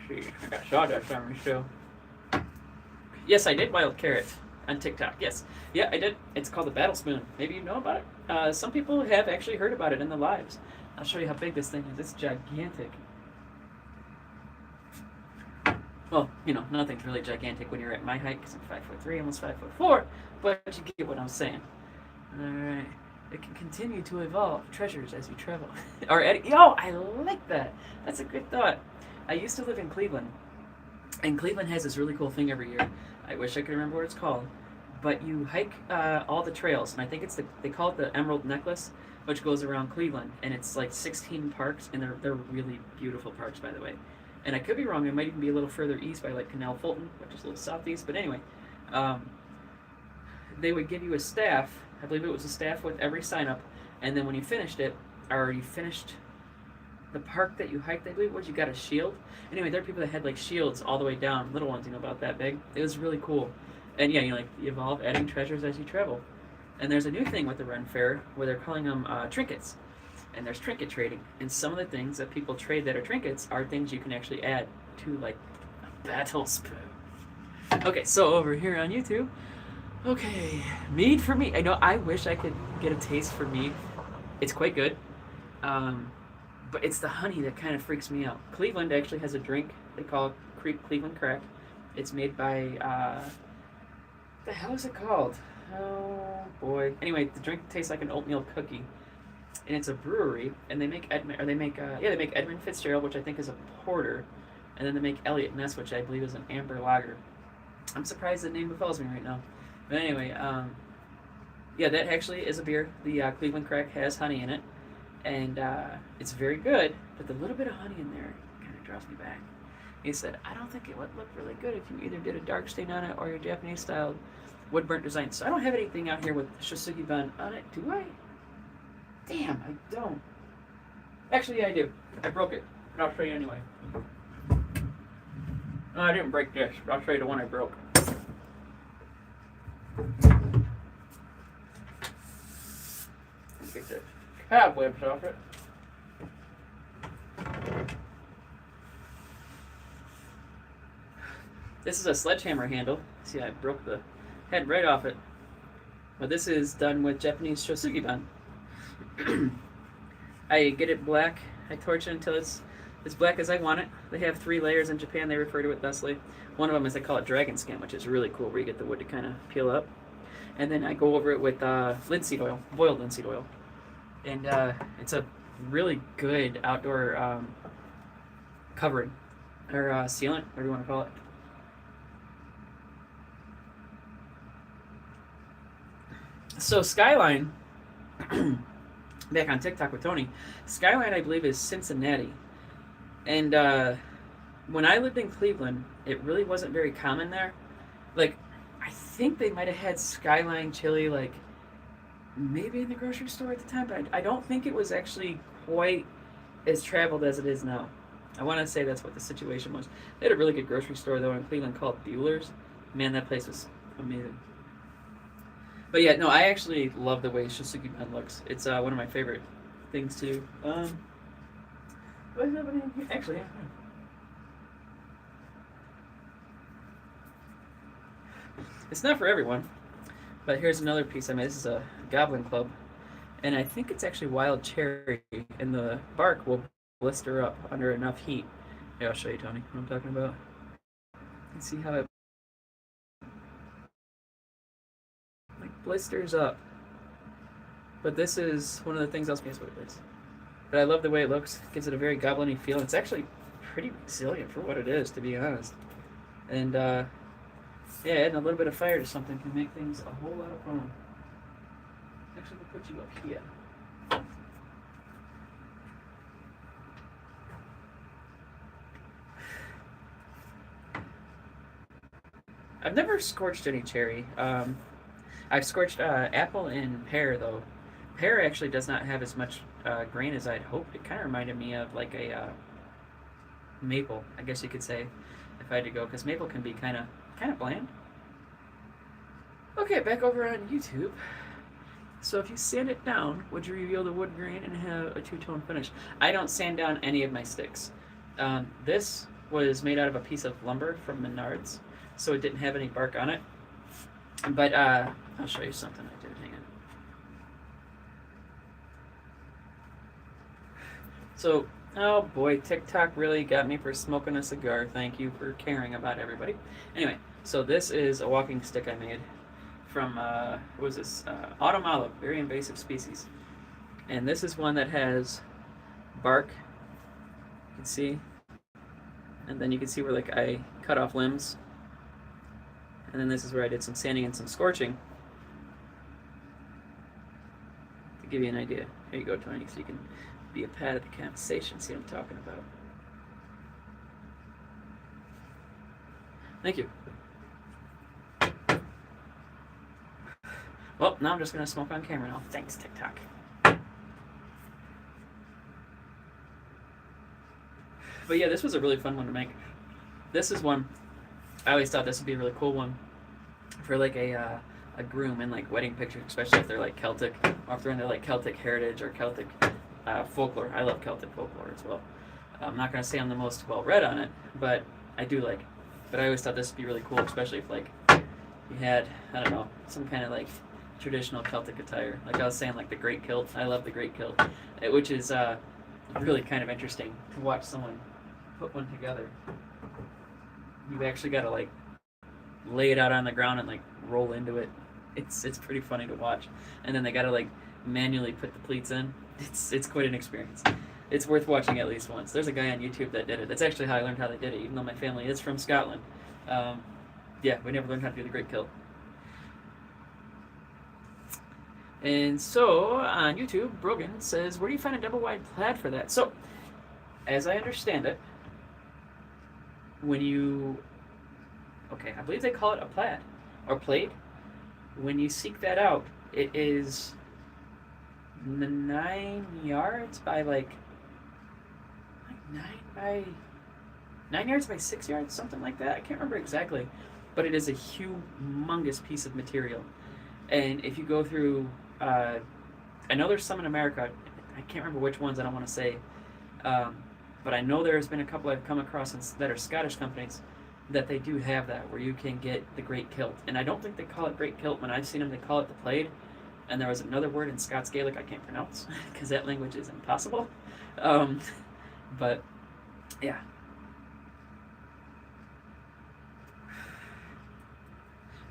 [SPEAKER 1] Let's see, I got sawdust on me still. Yes, I did Wild Carrot on TikTok. Yes. Yeah, I did. It's called the Battle Spoon. Maybe you know about it. Some people have actually heard about it in the lives. I'll show you how big this thing is. It's gigantic. Well, nothing's really gigantic when you're at my height because I'm 5'3", almost 5'4", but you get what I'm saying. Alright. It can continue to evolve treasures as you travel. I like that. That's a good thought. I used to live in Cleveland. And Cleveland has this really cool thing every year. I wish I could remember what it's called. But you hike all the trails, and I think they call it the Emerald Necklace, which goes around Cleveland, and it's like 16 parks, and they're really beautiful parks, by the way. And I could be wrong; it might even be a little further east by like Canal Fulton, which is a little southeast. But anyway, um, they would give you a staff. I believe it was a staff with every sign up, and then when you finished it, or you finished the park that you hiked, I believe it was, you got a shield. Anyway, there are people that had like shields all the way down, little ones, about that big. It was really cool. And yeah, like you evolve, adding treasures as you travel. And there's a new thing with the Ren Fair where they're calling them trinkets. And there's trinket trading. And some of the things that people trade that are trinkets are things you can actually add to like a battle spoon. Okay, so over here on YouTube, okay, mead for me. I know I wish I could get a taste for mead. It's quite good. But it's the honey that kind of freaks me out. Cleveland actually has a drink they call Cleveland Crack. It's made by, what the hell is it called? Oh boy. Anyway, the drink tastes like an oatmeal cookie, and it's a brewery, and they make they make Edmund Fitzgerald, which I think is a porter, and then they make Elliot Ness, which I believe is an amber lager. I'm surprised the name befalls me right now. But anyway, yeah, that actually is a beer. The Cleveland Crack has honey in it. And it's very good, but the little bit of honey in there kind of draws me back. He said, I don't think it would look really good if you either did a dark stain on it or your Japanese-style wood-burnt design. So I don't have anything out here with Shosugi Ban on it, do I? Damn, I don't. Actually, yeah, I do. I broke it, but I'll show you anyway. No, I didn't break this, but I'll show you the one I broke. Get the cobwebs off it. This is a sledgehammer handle. See, I broke the head right off it. But this is done with Japanese Shosugi Ban. I get it black. I torch it until it's as black as I want it. They have 3 layers in Japan. They refer to it thusly. One of them is they call it dragon skin, which is really cool, where you get the wood to kind of peel up. And then I go over it with linseed oil, boiled linseed oil. And it's a really good outdoor covering, or sealant, whatever you want to call it. So Skyline, back on TikTok with Tony, Skyline I believe is Cincinnati. And when I lived in Cleveland, it really wasn't very common there. Like, I think they might have had Skyline chili, like, maybe in the grocery store at the time, but I don't think it was actually quite as traveled as it is now. I want to say that's what the situation was. They had a really good grocery store, though, in Cleveland called Bueller's. Man, that place was amazing. But yeah, no, I actually love the way Shosugi Ban looks. It's one of my favorite things, too. What's happening here? Actually, yeah. It's not for everyone, but here's another piece I made. This is a Goblin Club, and I think it's actually wild cherry, and the bark will blister up under enough heat. Yeah, I'll show you, Tony, what I'm talking about. You can see how it like blisters up. But this is one of the things I'll guess what it is. But I love the way it looks. It gives it a very goblin-y feel. It's actually pretty resilient for what it is, to be honest. And yeah, adding a little bit of fire to something can make things a whole lot of fun. Actually, we'll put you up here. I've never scorched any cherry. I've scorched apple and pear, though. Pear actually does not have as much grain as I'd hoped. It kind of reminded me of like a maple, I guess you could say, if I had to go, because maple can be kind of bland. Okay, back over on YouTube. So if you sand it down, would you reveal the wood grain and have a two-tone finish? I don't sand down any of my sticks. This was made out of a piece of lumber from Menards, so it didn't have any bark on it. But I'll show you something I did. Hang on. So, oh boy, TikTok really got me for smoking a cigar. Thank you for caring about everybody. Anyway, so this is a walking stick I made from, what was this? Autumn olive, very invasive species. And this is one that has bark, you can see. And then you can see where like I cut off limbs. And then this is where I did some sanding and some scorching to give you an idea. Here you go, Tony, so you can be a part of the conversation, see what I'm talking about. Thank you. Well, now I'm just going to smoke on camera now. Thanks, TikTok. But yeah, this was a really fun one to make. This is one, I always thought this would be a really cool one for like a groom in like wedding pictures, especially if they're like Celtic, or if they're into like Celtic heritage or Celtic folklore. I love Celtic folklore as well. I'm not going to say I'm the most well read on it, but I do like it. But I always thought this would be really cool, especially if like you had, I don't know, some kind of like traditional Celtic attire. Like I was saying, like the great kilt. I love the great kilt, which is really kind of interesting to watch someone put one together. You've actually got to like lay it out on the ground and like roll into it. It's pretty funny to watch. And then they got to like manually put the pleats in. It's quite an experience. It's worth watching at least once. There's a guy on YouTube that did it. That's actually how I learned how they did it, even though my family is from Scotland. Yeah, we never learned how to do the great kilt. And so on YouTube, Brogan says, where do you find a double wide plaid for that? So, as I understand it, when you, okay, I believe they call it a plaid or plaid. When you seek that out, it is 9 yards by like 9 yards by 6 yards, something like that. I can't remember exactly, but it is a humongous piece of material. And if you go through, I know there's some in America. I can't remember which ones. I don't want to say, but I know there's been a couple I've come across that are Scottish companies that they do have that, where you can get the great kilt. And I don't think they call it great kilt. When I've seen them, they call it the plaid. And there was another word in Scots Gaelic I can't pronounce because that language is impossible. But yeah.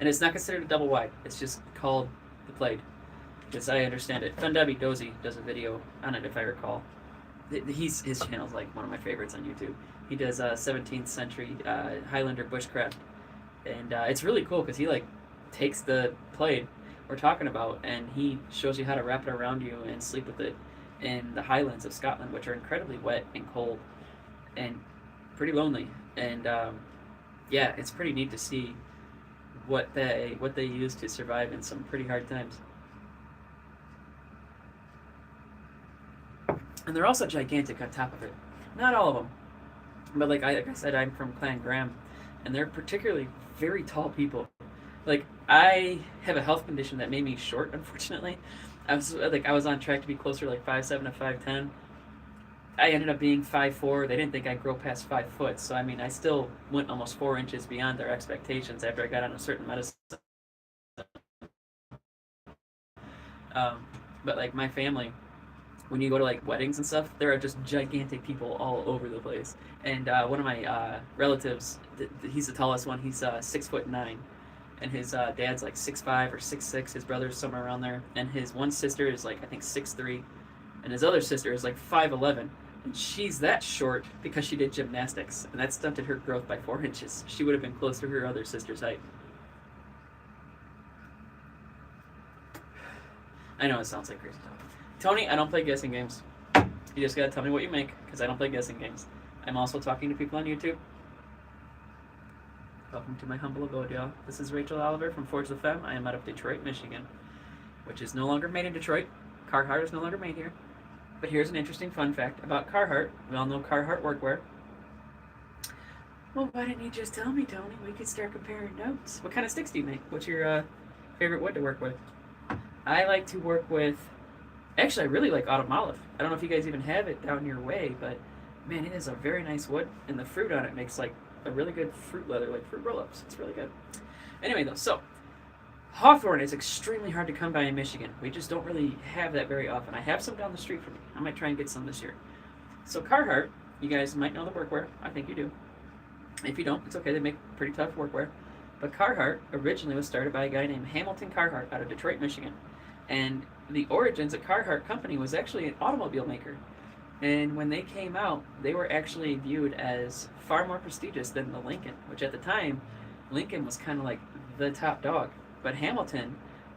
[SPEAKER 1] And it's not considered a double wide. It's just called the plaid, as I understand it. Fundabi Dozy does a video on it, if I recall. His channel's like one of my favorites on YouTube. He does 17th century Highlander bushcraft, and it's really cool because he like takes the plaid we're talking about and he shows you how to wrap it around you and sleep with it in the Highlands of Scotland, which are incredibly wet and cold and pretty lonely. And yeah, it's pretty neat to see what they use to survive in some pretty hard times. And they're also gigantic on top of it. Not all of them, but like I said, I'm from Clan Graham, and they're particularly very tall people. Like I have a health condition that made me short, unfortunately. I was on track to be closer to like 5'7" to 5'10". I ended up being 5'4". They didn't think I'd grow past 5 foot, so I mean, I still went almost 4 inches beyond their expectations after I got on a certain medicine. But like my family, when you go to like weddings and stuff, there are just gigantic people all over the place. And one of my relatives, he's the tallest one. He's 6'9", and his dad's like 6'5" or 6'6". His brother's somewhere around there, and his one sister is like I think 6'3", and his other sister is like 5'11". And she's that short because she did gymnastics, and that stunted her growth by 4 inches. She would have been close to her other sister's height. I know it sounds like crazy talk. Tony, I don't play guessing games. You just gotta tell me what you make, because I don't play guessing games. I'm also talking to people on YouTube. Welcome to my humble abode, y'all. This is Rachel Oliver from Forge the Femme. I am out of Detroit, Michigan, which is no longer made in Detroit. Carhartt is no longer made here. But here's an interesting fun fact about Carhartt. We all know Carhartt workwear. Well, why didn't you just tell me, Tony? We could start comparing notes. What kind of sticks do you make? What's your favorite wood to work with? I like to work with... Actually, I really like autumn olive. I don't know if you guys even have it down your way, but man, it is a very nice wood, and the fruit on it makes like a really good fruit leather, like fruit roll-ups. It's really good. Anyway, though, so hawthorn is extremely hard to come by in Michigan. We just don't really have that very often. I have some down the street from me. I might try and get some this year. So Carhartt, you guys might know the workwear. I think you do. If you don't, it's okay. They make pretty tough workwear. But Carhartt originally was started by a guy named Hamilton Carhartt out of Detroit, Michigan. And the origins of Carhartt Company was actually an automobile maker. And when they came out, they were actually viewed as far more prestigious than the Lincoln, which at the time, Lincoln was kind of like the top dog. But Hamilton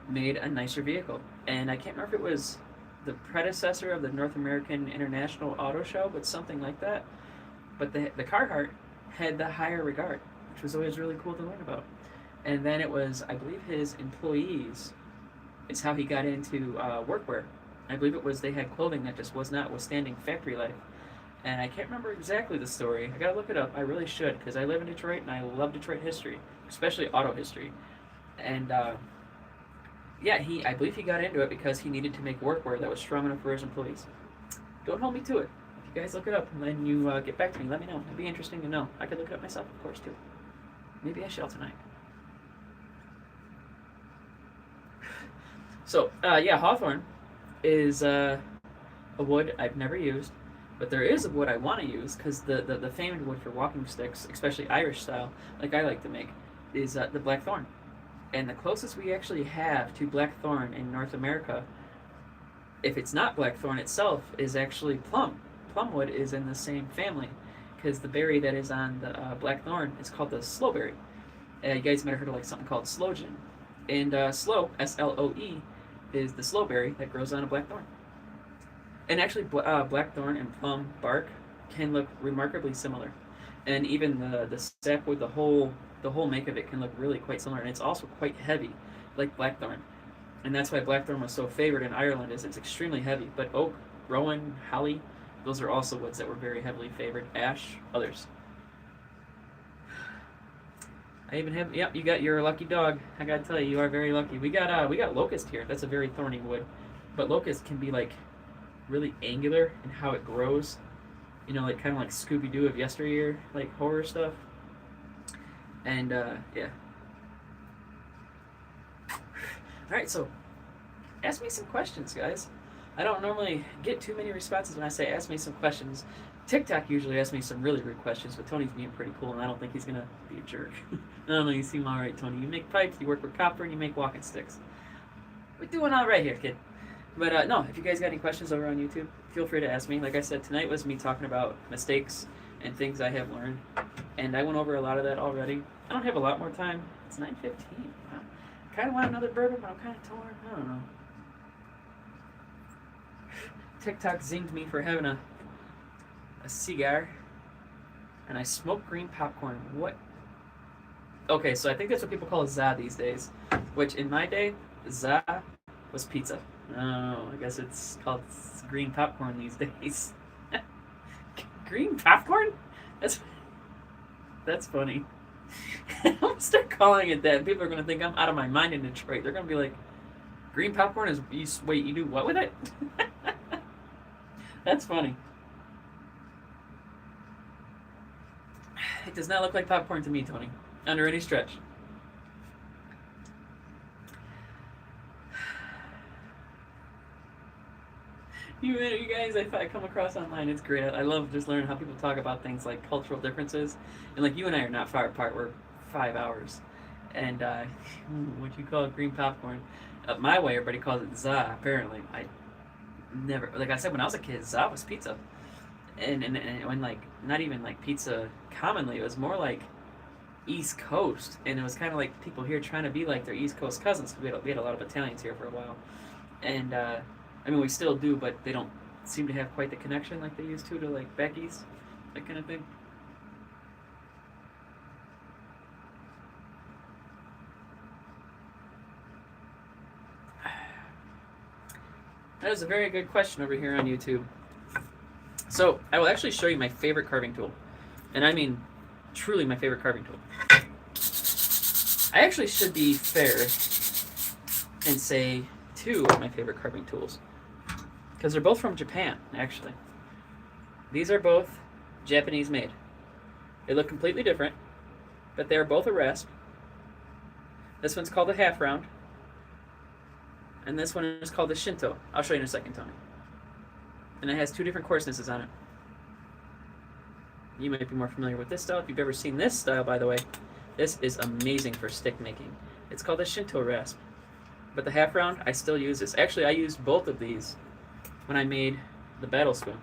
[SPEAKER 1] made a nicer vehicle, and I can't remember if it was the predecessor of the North American International Auto Show, but something like that. But the Carhartt had the higher regard, which was always really cool to learn about. And then it was, I believe, his employees is how he got into workwear. I believe it was they had clothing that just was not withstanding factory life. And I can't remember exactly the story. I gotta look it up. I really should, because I live in Detroit and I love Detroit history, especially auto history. And yeah, I believe he got into it because he needed to make workwear that was strong enough for his employees. Don't hold me to it. If you guys look it up and then you get back to me, let me know. It'd be interesting to know. I could look it up myself, of course, too. Maybe I shall tonight. So, yeah, hawthorn is a wood I've never used, but there is a wood I want to use because the famed wood for walking sticks, especially Irish style, like I like to make, is the blackthorn. And the closest we actually have to blackthorn in North America, if it's not blackthorn itself, is actually plum. Plumwood is in the same family because the berry that is on the blackthorn is called the slowberry. You guys might have heard of like something called sloegen. And sloe, S-L-O-E, is the slowberry that grows on a blackthorn. And actually, blackthorn and plum bark can look remarkably similar. And even the sapwood, the whole make of it can look really quite similar. And it's also quite heavy, like blackthorn. And that's why blackthorn was so favored in Ireland, is it's extremely heavy. But oak, rowan, holly, those are also woods that were very heavily favored. Ash, others. I even have, yep, you're a lucky dog. I gotta tell you, you are very lucky. We got locust here. That's a very thorny wood. But locust can be like really angular in how it grows. You know, like kind of like Scooby-Doo of yesteryear, like horror stuff. And yeah. Alright, so ask me some questions, guys. I don't normally get too many responses when I say ask me some questions. TikTok usually asks me some really rude questions, but Tony's being pretty cool, and I don't think he's gonna be a jerk. I don't know, you seem alright, Tony. You make pipes, you work with copper, and you make walking sticks. We're doing alright here, kid. But no, if you guys got any questions over on YouTube, feel free to ask me. Like I said, tonight was me talking about mistakes and things I have learned, and I went over a lot of that already. I don't have a lot more time. It's 9:15. Wow. I kind of want another bourbon, but I'm kind of torn. I don't know. TikTok zinged me for having a cigar, and I smoke green popcorn. What? Okay, so I think that's what people call za these days, which in my day, za was pizza. Oh, I guess it's called green popcorn these days. Green popcorn? That's funny. I'm gonna start calling it that. People are gonna think I'm out of my mind in Detroit. They're gonna be like, green popcorn is, wait, you do what with it? That's funny. It does not look like popcorn to me, Tony, under any stretch. You guys, I come across online, it's great. I love just learning how people talk about things like cultural differences. And like you and I are not far apart, we're 5 hours. And what you call green popcorn, my way, everybody calls it za, apparently. I never, like I said, when I was a kid, za was pizza. And when like, not even like pizza commonly, it was more like East Coast. And it was kind of like people here trying to be like their East Coast cousins. We had a lot of Italians here for a while. And, I mean, we still do, but they don't seem to have quite the connection like they used to like back east, that kind of thing. That is a very good question over here on YouTube. So, I will actually show you my favorite carving tool. And I mean, truly my favorite carving tool. I actually should be fair and say two of my favorite carving tools, because they're both from Japan, actually. These are both Japanese made. They look completely different, but they are both a rasp. This one's called a half round, and this one is called a Shinto. I'll show you in a second, Tony. And it has two different coarsenesses on it. You might be more familiar with this style. If you've ever seen this style, by the way, this is amazing for stick making. It's called a Shinto rasp. But the half round, I still use this. Actually, I used both of these when I made the battle spoon.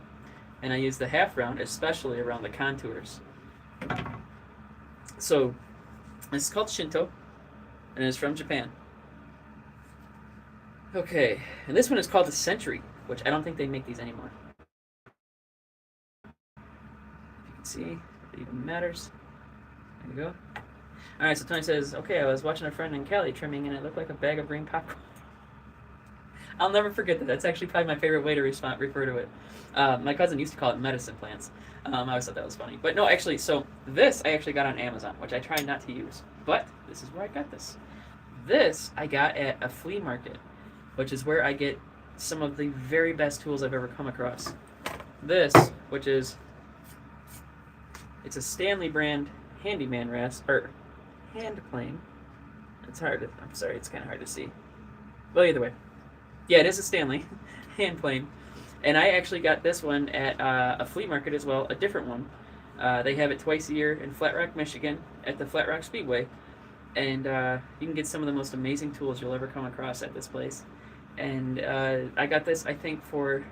[SPEAKER 1] And I used the half round especially around the contours. So, this is called Shinto. and it's from Japan. Okay, and this one is called the Century, which I don't think they make these anymore. If you can see, if it even matters. There you go. Alright, so Tony says, okay, I was watching a friend in Cali trimming and it looked like a bag of green popcorn. I'll never forget that. That's actually probably my favorite way to refer to it. My cousin used to call it medicine plants. I always thought that was funny. But no, actually, so this I actually got on Amazon, which I try not to use. But this is where I got this. This I got at a flea market, which is where I get some of the very best tools I've ever come across. This, which is, it's a Stanley brand handyman rasp, or hand plane. It's hard to, I'm sorry, it's kind of hard to see. Well, either way. Yeah, it is a Stanley hand plane. And I actually got this one at a flea market as well, a different one. They have it twice a year in Flat Rock, Michigan, at the Flat Rock Speedway. And you can get some of the most amazing tools you'll ever come across at this place. And I got this, I think, for,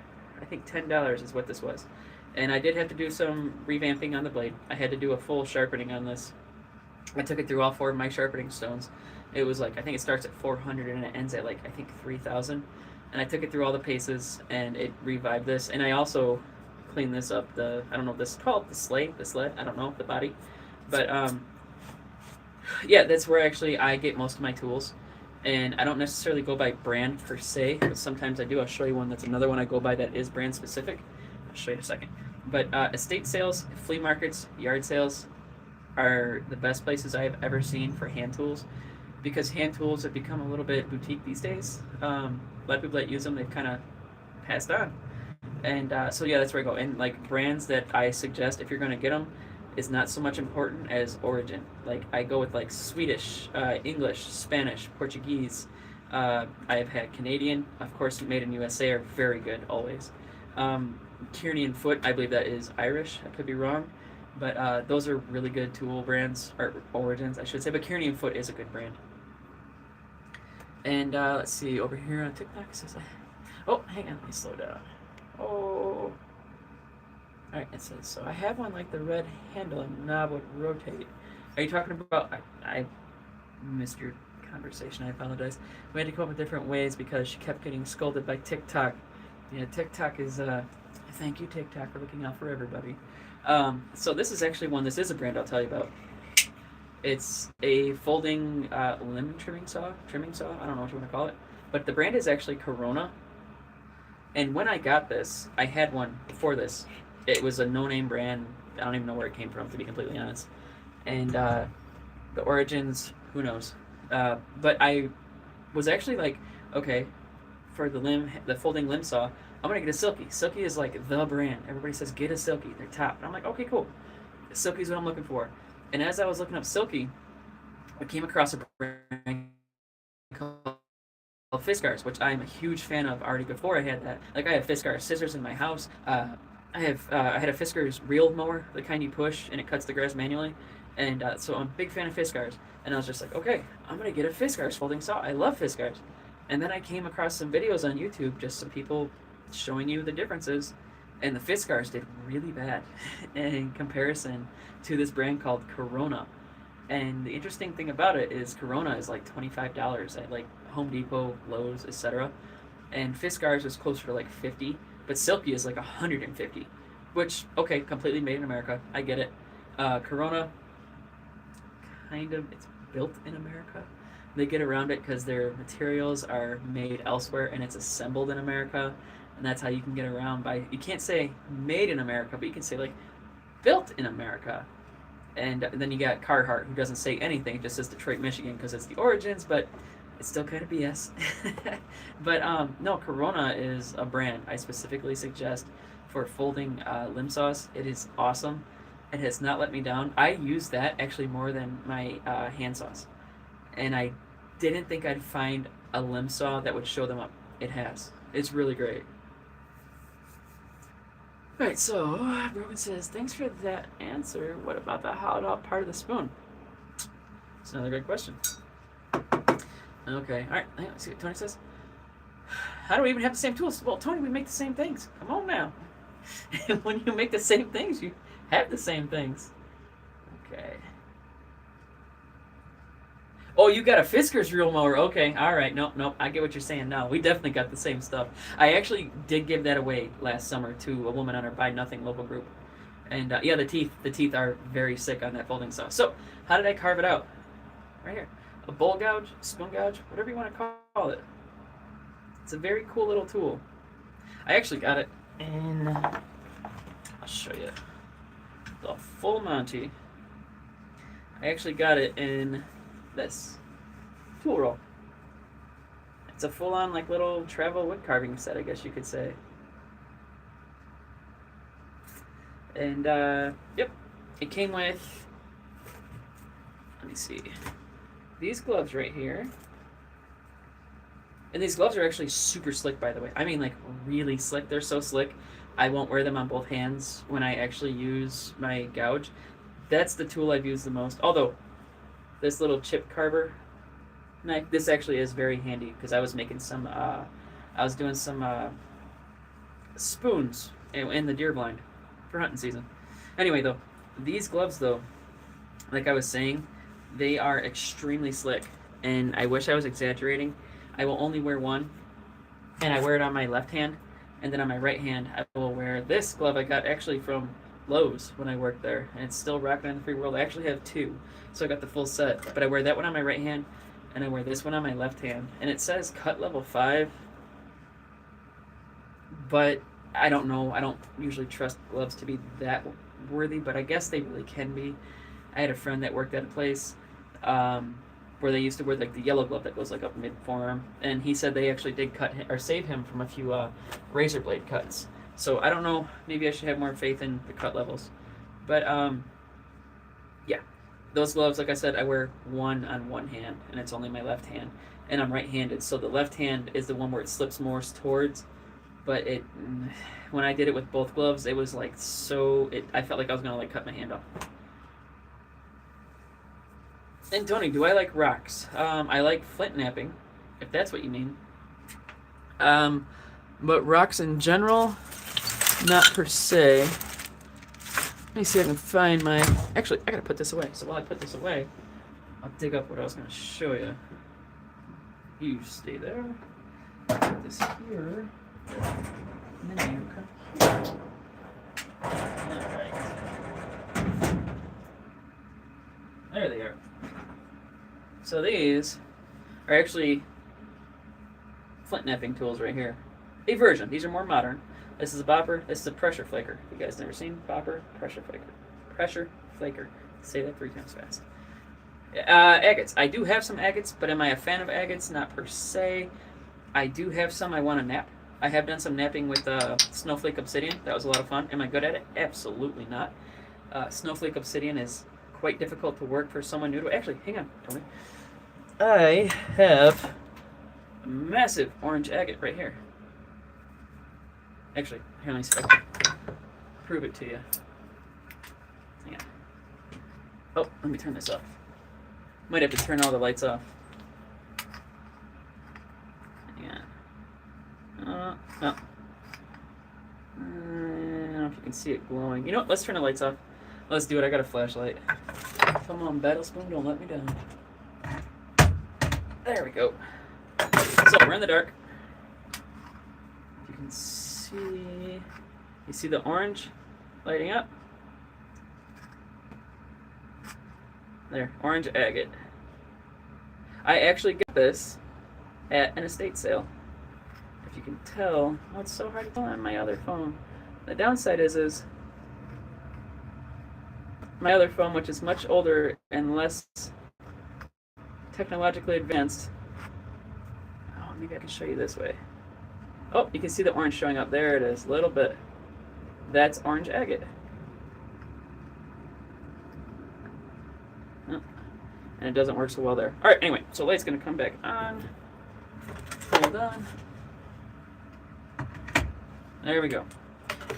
[SPEAKER 1] $10 is what this was. And I did have to do some revamping on the blade. I had to do a full sharpening on this. I took it through all 4 of my sharpening stones. It was like, I think it starts at 400 and it ends at like, 3,000. And I took it through all the paces and it revived this. And I also cleaned this up, I don't know if this is called, the sled, I don't know, the body. But yeah, that's where actually I get most of my tools. And I don't necessarily go by brand per se, but sometimes I do. I'll show you one that's another one I go by that is brand specific. I'll show you in a second. But estate sales, flea markets, yard sales are the best places I have ever seen for hand tools, because hand tools have become a little bit boutique these days. A lot of people that use them, they've kind of passed on. And so yeah, that's where I go. And like brands that I suggest if you're going to get them is not so much important as origin. Like I go with like Swedish, English, Spanish, Portuguese. I have had Canadian, of course, made in USA are very good always. Kearney and Foot, I believe that is Irish. I could be wrong, but those are really good tool brands, or origins, I should say. But Kearney and Foot is a good brand. And let's see, over here on TikTok it says, oh, hang on, let me slow down. Oh, alright, it says, so I have one like the red handle and knob would rotate. Are you talking about, I missed your conversation, I apologize. We had to come up with different ways because she kept getting scolded by TikTok. Yeah, TikTok is, thank you TikTok for looking out for everybody. So this is actually one, this is a brand I'll tell you about. It's a folding limb trimming saw, I don't know what you want to call it. But the brand is actually Corona. And when I got this, I had one before this. It was a no-name brand. I don't even know where it came from, to be completely honest. And the origins, who knows? But I was actually like, okay, for the folding limb saw, I'm going to get a Silky. Silky is like the brand. Everybody says, get a Silky. They're top. And I'm like, okay, cool. Silky's what I'm looking for. And as I was looking up Silky, I came across a brand called Fiskars, which I'm a huge fan of already before I had that. Like, I have Fiskars scissors in my house. I had a Fiskars reel mower, the kind you push and it cuts the grass manually. And so I'm a big fan of Fiskars. And I was just like, okay, I'm going to get a Fiskars folding saw. I love Fiskars. And then I came across some videos on YouTube, just some people showing you the differences. And the Fiskars did really bad in comparison to this brand called Corona. And the interesting thing about it is Corona is like $25 at like Home Depot, Lowe's, etc. And Fiskars is closer to like $50, but Silky is like $150, which, okay, completely made in America. I get it. Corona, kind of, it's built in America. They get around it because their materials are made elsewhere and it's assembled in America. And that's how you can get around by, you can't say made in America, but you can say like built in America. And then you got Carhartt, who doesn't say anything, just says Detroit, Michigan, because it's the origins, but it's still kind of BS. But no, Corona is a brand I specifically suggest for folding limb saws. It is awesome. It has not let me down. I use that actually more than my hand saws. And I didn't think I'd find a limb saw that would show them up. It has. It's really great. Alright, so Brogan says, thanks for that answer. What about the hollowed out part of the spoon? It's another great question. Okay, alright, let's see what Tony says. How do we even have the same tools? Well, Tony, we make the same things. Come on now. When you make the same things, you have the same things. Okay. Oh, you got a Fisker's reel mower. Okay, all right. Nope, nope. I get what you're saying now. We definitely got the same stuff. I actually did give that away last summer to a woman on our Buy Nothing local group. And yeah, the teeth are very sick on that folding saw. So how did I carve it out? Right here. A bowl gouge, spoon gouge, whatever you want to call it. It's a very cool little tool. I actually got it in, I'll show you, the full Monty. I actually got it in this tool roll. It's a full-on like little travel wood carving set, I guess you could say. And yep, it came with, let me see, these gloves right here. And these gloves are actually super slick, by the way. I mean, like, really slick. They're so slick, I won't wear them on both hands when I actually use my gouge. That's the tool I've used the most. Although, this little chip carver knife, this actually is very handy because I was making some, I was doing some spoons in the deer blind for hunting season. Anyway, though, these gloves, though, like I was saying, they are extremely slick. And I wish I was exaggerating. I will only wear one, and I wear it on my left hand, and then on my right hand, I will wear this glove I got actually from Lowe's when I worked there, and it's still rocking in the free world. I actually have two, so I got the full set, but I wear that one on my right hand, and I wear this one on my left hand, and it says cut level 5, but I don't know. I don't usually trust gloves to be that worthy, but I guess they really can be. I had a friend that worked at a place, where they used to wear like the yellow glove that goes like up mid forearm, and he said they actually did cut or save him from a few razor blade cuts. So I don't know. Maybe I should have more faith in the cut levels, but yeah, those gloves, like I said, I wear one on one hand, and it's only my left hand, and I'm right-handed, so the left hand is the one where it slips more towards. But it, when I did it with both gloves, it was like so. I felt like I was gonna like cut my hand off. And Tony, do I like rocks? I like flint knapping, if that's what you mean. But rocks in general, not per se. Let me see if I can find my... Actually, I gotta put this away. So while I put this away, I'll dig up what I was gonna show you. You stay there. Put this here. And then you come here. Alright. There they are. So these are actually flint knapping tools right here. A version. These are more modern. This is a bopper. This is a pressure flaker. You guys never seen bopper? Pressure flaker. Pressure flaker. Say that 3 times fast. Agates. I do have some agates, but am I a fan of agates? Not per se. I do have some I want to nap. I have done some napping with snowflake obsidian. That was a lot of fun. Am I good at it? Absolutely not. Snowflake obsidian is quite difficult to work for someone new to it. Actually, hang on, Tony. I have a massive orange agate right here. Actually, here, let me see if I can prove it to you. Hang on. Oh, let me turn this off. Might have to turn all the lights off. Hang on. Oh. I don't know if you can see it glowing. You know what? Let's turn the lights off. Let's do it. I got a flashlight. Come on, Battle Spoon, don't let me down. There we go. So we're in the dark. You can see. You see the orange lighting up? There, orange agate. I actually got this at an estate sale. If you can tell, oh, it's so hard to tell on my other phone. The downside is my other phone, which is much older and less technologically advanced. Oh, maybe I can show you this way. Oh, you can see the orange showing up. There it is, a little bit. That's orange agate. Oh, and it doesn't work so well there. All right, anyway, so light's gonna come back on. Hold on. There we go.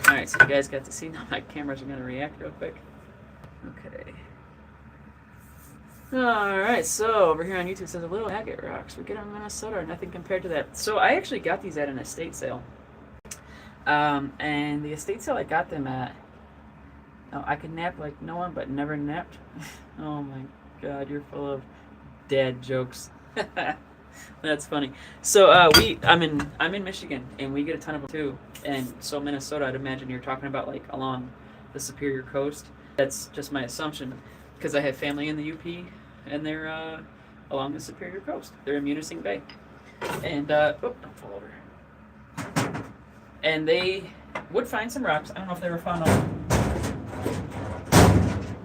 [SPEAKER 1] All right, so you guys got to see. Now my cameras are gonna react real quick. Okay. Alright, so over here on YouTube it says a little agate rocks. We get them in Minnesota, nothing compared to that. So I actually got these at an estate sale. And the estate sale I got them at, oh, I can nap like no one but never napped. Oh my god, you're full of Dad jokes. That's funny. So I'm in Michigan, and we get a ton of them too. And so Minnesota, I'd imagine you're talking about like along the Superior Coast. That's just my assumption, because I have family in the UP, and they're along the Superior Coast. They're in Munising Bay, and don't fall over. And they would find some rocks. I don't know if they were found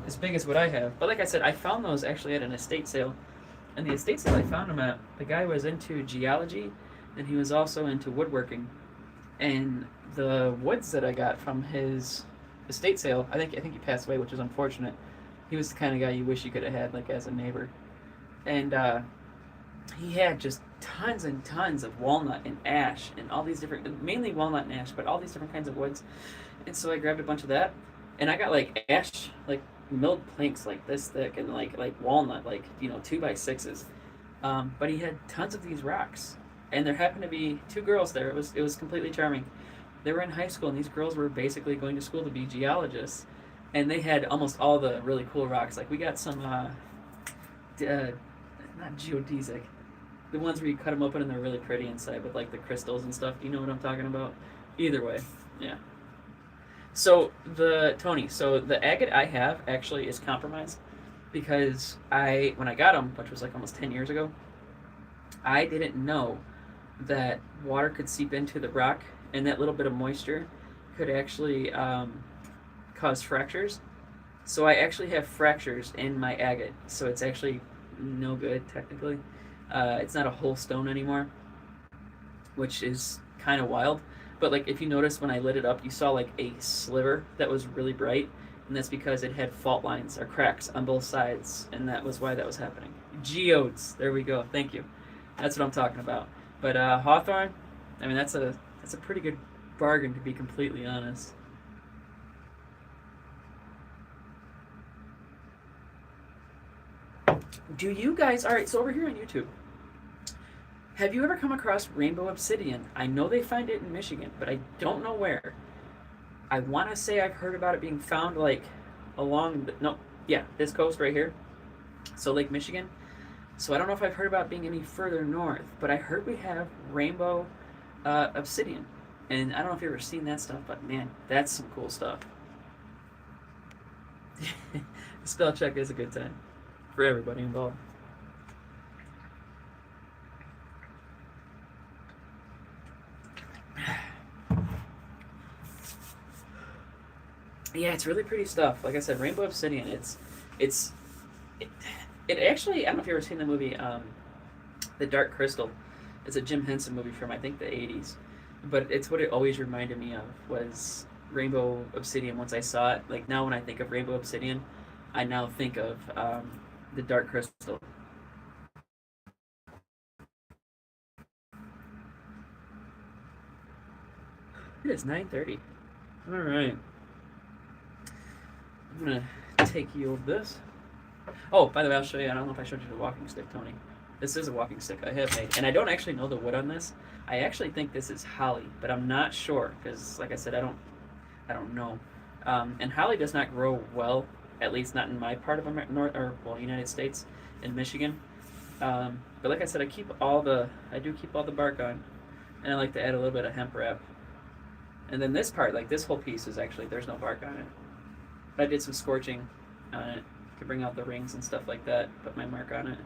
[SPEAKER 1] as big as what I have, but like I said, I found those actually at an estate sale. And the estate sale I found them at, the guy was into geology, and he was also into woodworking. And the woods that I got from his estate sale, I think he passed away, which is unfortunate. He was the kind of guy you wish you could have had like as a neighbor. And he had just tons and tons of walnut and ash and all these different, mainly walnut and ash, but all these different kinds of woods. And so I grabbed a bunch of that, and I got like ash, like milled planks like this thick, and like walnut, like 2x6s. But he had tons of these rocks, and there happened to be two girls there. It was completely charming. They were in high school, and these girls were basically going to school to be geologists, and they had almost all the really cool rocks. Like we got some not geodesic, the ones where you cut them open and they're really pretty inside with like the crystals and stuff. Do you know what I'm talking about? Either way, yeah. So the agate I have actually is compromised, because when I got them, which was like almost 10 years ago, I didn't know that water could seep into the rock, and that little bit of moisture could actually cause fractures. So I actually have fractures in my agate, so it's actually no good technically. It's not a whole stone anymore, which is kind of wild. But like if you notice when I lit it up, you saw like a sliver that was really bright, and that's because it had fault lines or cracks on both sides, and that was why that was happening. Geodes, there we go. Thank you. That's what I'm talking about. But Hawthorne, I mean that's a pretty good bargain, to be completely honest. Do you guys? All right, so over here on YouTube, have you ever come across rainbow obsidian? I know they find it in Michigan, but I don't know where. I want to say I've heard about it being found like along this coast right here, so Lake Michigan. So I don't know if I've heard about it being any further north, but I heard we have rainbow obsidian, and I don't know if you've ever seen that stuff, but man, that's some cool stuff. Spell check is a good time for everybody involved. Yeah, it's really pretty stuff. Like I said, rainbow obsidian. It actually. I don't know if you've ever seen the movie, The Dark Crystal. It's a Jim Henson movie from I think the '80s, but it's what it always reminded me of was rainbow obsidian. Once I saw it, like now when I think of rainbow obsidian, I now think of The Dark Crystal. It is 9:30. All right. I'm gonna take you of this. Oh, by the way, I'll show you. I don't know if I showed you the walking stick, Tony. This is a walking stick I have made, and I don't actually know the wood on this. I actually think this is holly, but I'm not sure because, like I said, I don't know. And holly does not grow well, at least not in my part of United States, in Michigan. But like I said, I do keep all the bark on, and I like to add a little bit of hemp wrap. And then this part, like this whole piece, is actually there's no bark on it. I did some scorching on it to bring out the rings and stuff like that. Put my mark on it.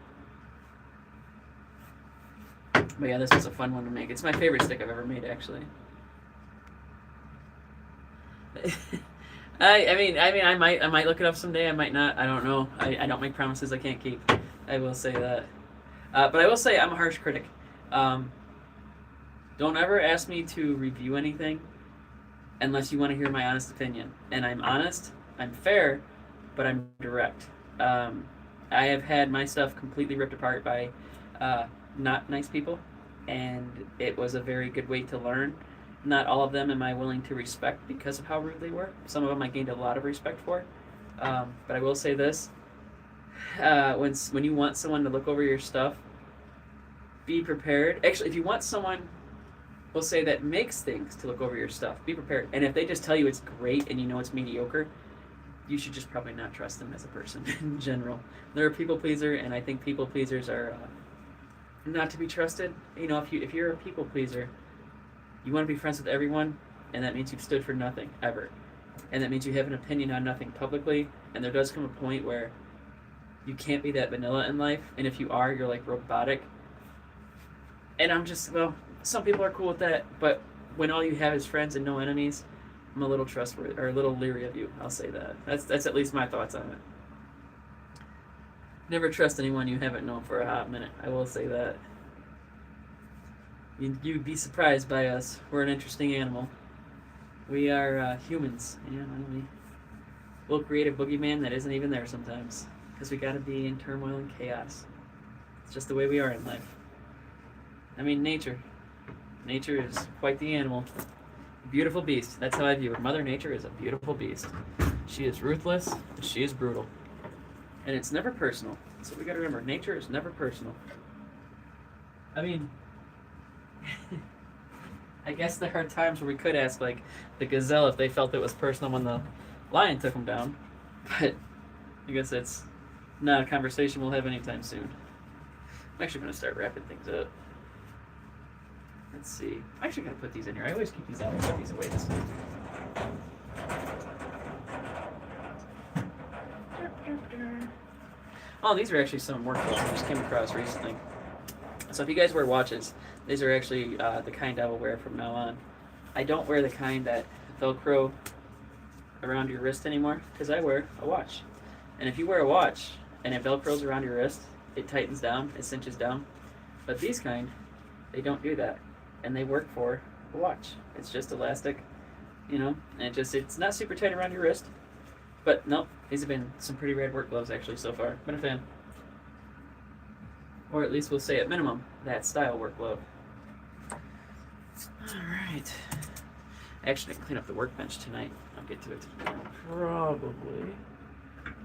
[SPEAKER 1] But yeah, this was a fun one to make. It's my favorite stick I've ever made, actually. I might look it up someday. I might not. I don't know. I don't make promises I can't keep. I will say that. But I will say I'm a harsh critic. Don't ever ask me to review anything unless you want to hear my honest opinion. And I'm honest. I'm fair, but I'm direct. I have had my stuff completely ripped apart by not nice people, and it was a very good way to learn. Not all of them am I willing to respect because of how rude they were. Some of them I gained a lot of respect for. But I will say this. When you want someone to look over your stuff, be prepared. Actually, if you want someone, we'll say, that makes things to look over your stuff, be prepared. And if they just tell you it's great and you know it's mediocre, you should just probably not trust them as a person in general. They're a people pleaser, and I think people pleasers are not to be trusted. You know, if you're a people pleaser, you want to be friends with everyone, and that means you've stood for nothing ever, and that means you have an opinion on nothing publicly. And there does come a point where you can't be that vanilla in life, and if you are, you're like robotic. And I'm just, well, some people are cool with that, but when all you have is friends and no enemies, I'm a little trustworthy or a little leery of you. I'll say that. That's at least my thoughts on it. Never trust anyone you haven't known for a hot minute. I will say that. You'd be surprised by us. We're an interesting animal. We are humans, we'll create a boogeyman that isn't even there sometimes because we gotta be in turmoil and chaos. It's just the way we are in life. I mean, nature is quite the animal. Beautiful beast. That's how I view it. Mother Nature is a beautiful beast. She is ruthless, but she is brutal. And it's never personal. So we gotta remember, nature is never personal. I mean, I guess there are times where we could ask, like, the gazelle if they felt it was personal when the lion took them down. But I guess that's not a conversation we'll have anytime soon. I'm actually going to start wrapping things up. Let's see. I'm actually going to put these in here. I always keep these out and put these away this time. Oh, these are actually some work clothes I just came across recently. So if you guys wear watches, these are actually the kind I will wear from now on. I don't wear the kind that Velcro around your wrist anymore because I wear a watch. And if you wear a watch and it Velcros around your wrist, it tightens down, it cinches down. But these kind, they don't do that. And they work for a watch. It's just elastic, and it's not super tight around your wrist. But nope, these have been some pretty rad work gloves actually so far. Been a fan. Or at least we'll say at minimum, that style work glove. Alright. Actually, I can clean up the workbench tonight. I'll get to it tomorrow. Probably.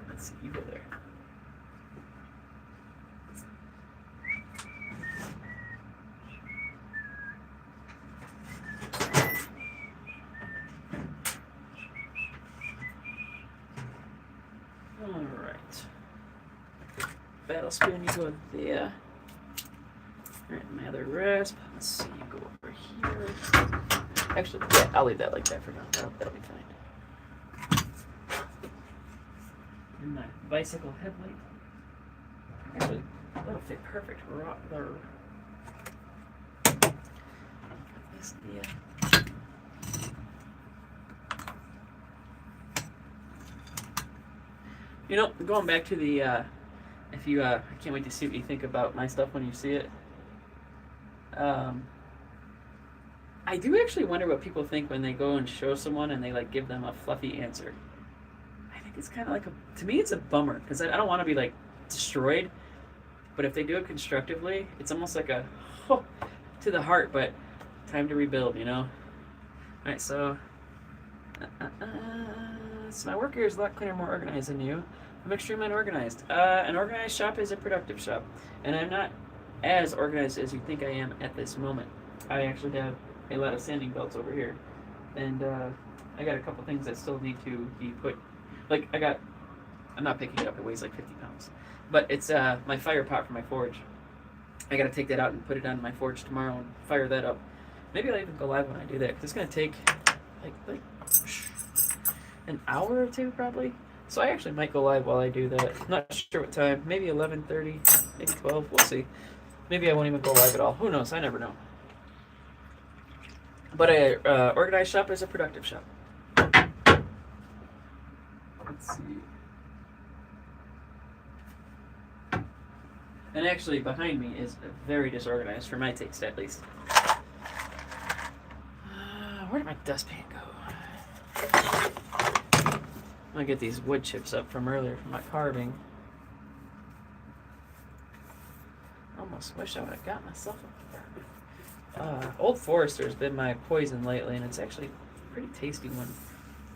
[SPEAKER 1] Let's see, you go there. Alright. Battle spoon, you go there. Alright, my other rasp. Let's see, you go over here. Actually, yeah, I'll leave that like that for now. That'll be fine. And my bicycle headlight. Actually, that'll fit perfect. Yeah. Going back to the, I can't wait to see what you think about my stuff when you see it. I do actually wonder what people think when they go and show someone and they like give them a fluffy answer. I think it's kind of like to me it's a bummer because I don't want to be like destroyed, but if they do it constructively, it's almost like a to the heart, but time to rebuild, Alright, so my work here is a lot cleaner, more organized than you. I'm extremely unorganized. An organized shop is a productive shop, and I'm not as organized as you think I am at this moment. I actually have a lot of sanding belts over here, and I got a couple things that still need to be put. I'm not picking it up. It weighs like 50 pounds, but it's my fire pot for my forge. I got to take that out and put it on my forge tomorrow and fire that up. Maybe I'll even go live when I do that because it's gonna take like an hour or two probably. So I actually might go live while I do that. Not sure what time. Maybe 11:30, maybe 12. We'll see. Maybe I won't even go live at all. Who knows? I never know. But a organized shop is a productive shop. Let's see. And actually, behind me is very disorganized for my taste, at least. Where did my dustpan go? I'm gonna get these wood chips up from earlier from my carving. Almost wish I would have got myself a Old Forester's been my poison lately, and it's actually a pretty tasty one.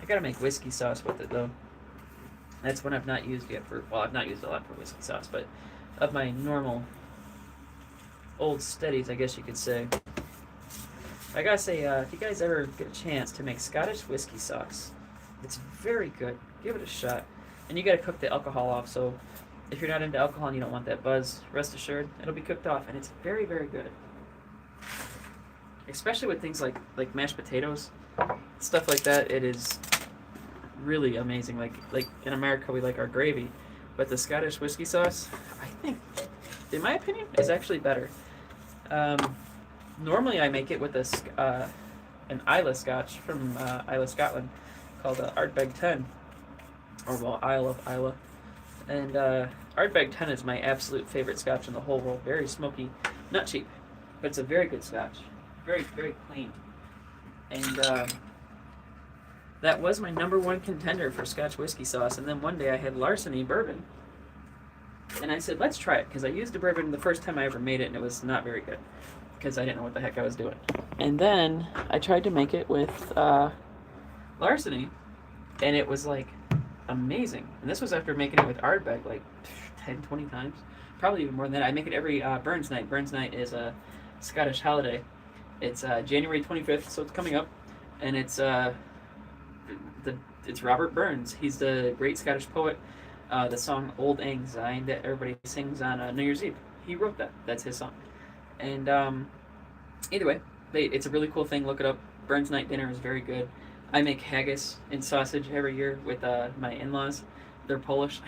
[SPEAKER 1] I gotta make whiskey sauce with it though. That's one I've not used yet I've not used a lot for whiskey sauce, but of my normal old steadies, I guess you could say. I gotta say, if you guys ever get a chance to make Scottish whiskey sauce, It's very good. Give it a shot. And you gotta cook the alcohol off, so if you're not into alcohol and you don't want that buzz, rest assured, it'll be cooked off, and it's very, very good. Especially with things like mashed potatoes, stuff like that, it is really amazing. Like in America, we like our gravy, but the Scottish whiskey sauce, I think, in my opinion, is actually better. Normally, I make it with an Islay Scotch from Islay, Scotland, called Ardbeg 10, or well, Isle of Islay. And Ardbeg 10 is my absolute favorite Scotch in the whole world. Very smoky, not cheap, but it's a very good Scotch. Very, very clean. And that was my number one contender for Scotch whiskey sauce. And then one day I had Larceny bourbon. And I said, let's try it, because I used a bourbon the first time I ever made it, and it was not very good, because I didn't know what the heck I was doing. And then I tried to make it with Larceny, and it was like amazing. And this was after making it with Ardbeg like 10, 20 times. Probably even more than that. I make it every Burns Night. Burns Night is a Scottish holiday. It's January 25th, so it's coming up. And it's Robert Burns. He's the great Scottish poet. The song Old Lang Syne that everybody sings on New Year's Eve. He wrote that. That's his song. And either way, it's a really cool thing. Look it up. Burns Night dinner is very good. I make haggis and sausage every year with my in-laws. They're Polish,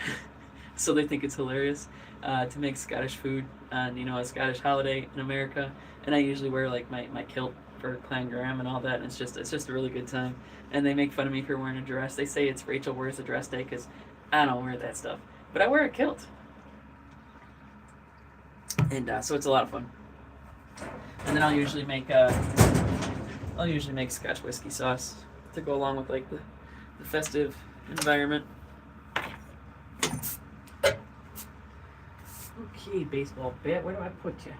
[SPEAKER 1] so they think it's hilarious to make Scottish food on a Scottish holiday in America. And I usually wear like my kilt for Clan Graham and all that. And it's just a really good time. And they make fun of me for wearing a dress. They say it's Rachel wears a dress day because I don't wear that stuff, but I wear a kilt. And so it's a lot of fun. And then I'll usually make Scotch whiskey sauce to go along with like the festive environment. Okay, baseball bat, where do I put you?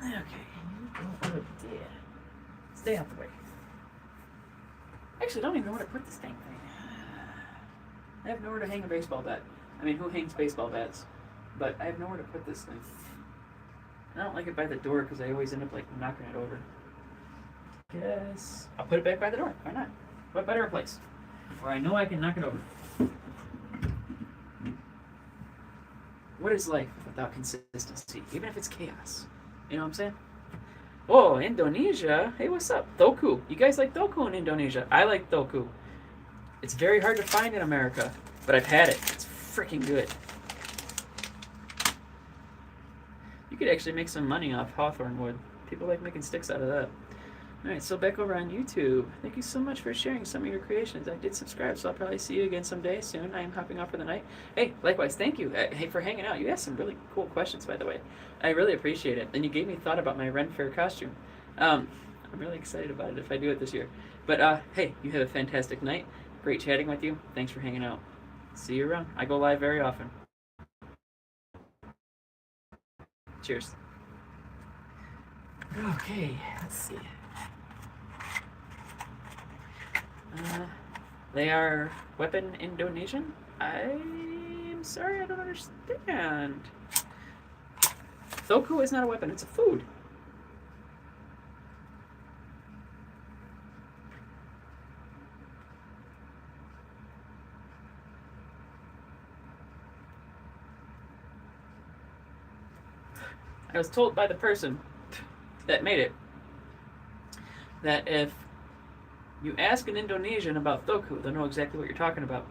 [SPEAKER 1] Okay, you go over there. Stay out the way. Actually, I don't even know where to put this dang thing. I have nowhere to hang a baseball bat. I mean, who hangs baseball bats? But I have nowhere to put this thing. I don't like it by the door because I always end up like knocking it over. Guess I'll put it back by the door. Why not? What better place where I know I can knock it over? What is life without consistency? Even if it's chaos. You know what I'm saying? Oh, Indonesia. Hey, what's up? Thoku. You guys like Thoku in Indonesia? I like Thoku. It's very hard to find in America, but I've had it. It's freaking good. You could actually make some money off hawthorn wood. People like making sticks out of that. Alright, so back over on YouTube. Thank you so much for sharing some of your creations. I did subscribe, so I'll probably see you again someday soon. I am hopping off for the night. Hey, likewise, thank you. Hey, for hanging out. You asked some really cool questions, by the way. I really appreciate it. And you gave me thought about my Ren Fair costume. I'm really excited about it if I do it this year. But, hey, you have a fantastic night. Great chatting with you. Thanks for hanging out. See you around. I go live very often. Cheers. Okay, let's see. They are weapon Indonesian? I'm sorry, I don't understand. Thoku is not a weapon, it's a food. I was told by the person that made it that if you ask an Indonesian about Thoku, they'll know exactly what you're talking about.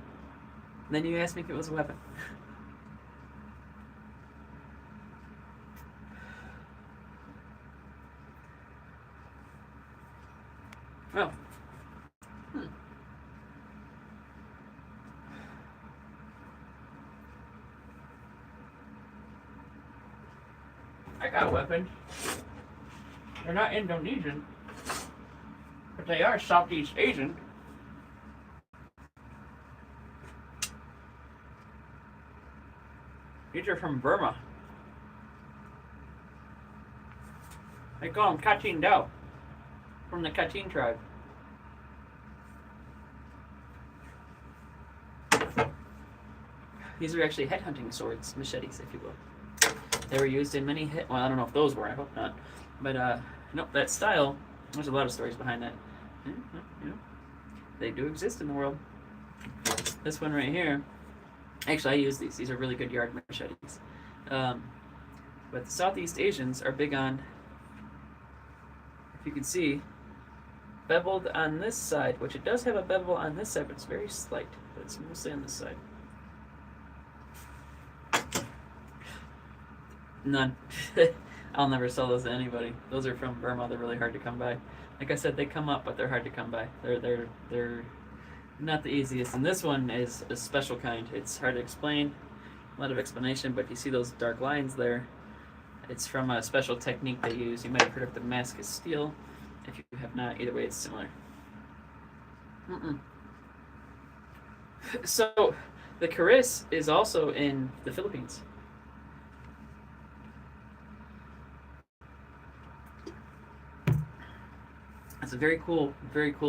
[SPEAKER 1] And then you ask me if it was a weapon. Oh. I got a weapon. They're not Indonesian, but they are Southeast Asian. These are from Burma. They call them Kachin Dao, from the Kachin tribe. These are actually headhunting swords, machetes, if you will. They were used in many well, I don't know if those were, I hope not. But, nope, that style There's a lot of stories behind that. Yeah, you know, they do exist in the world. This one right here, actually, I use these. These are really good yard machetes. Um, but the Southeast Asians are big on, if you can see, beveled on this side, which it does have a bevel on this side, but it's very slight. But it's mostly on this side. None. I'll never sell those to anybody. Those are from Burma. They're really hard to come by. Like I said, they come up, but they're hard to come by. They're not the easiest. And this one is a special kind. It's hard to explain. A lot of explanation, but you see those dark lines there. It's from a special technique they use. You might have heard of Damascus steel. If you have not, either way, it's similar. So, the Charis is also in the Philippines. It's a very cool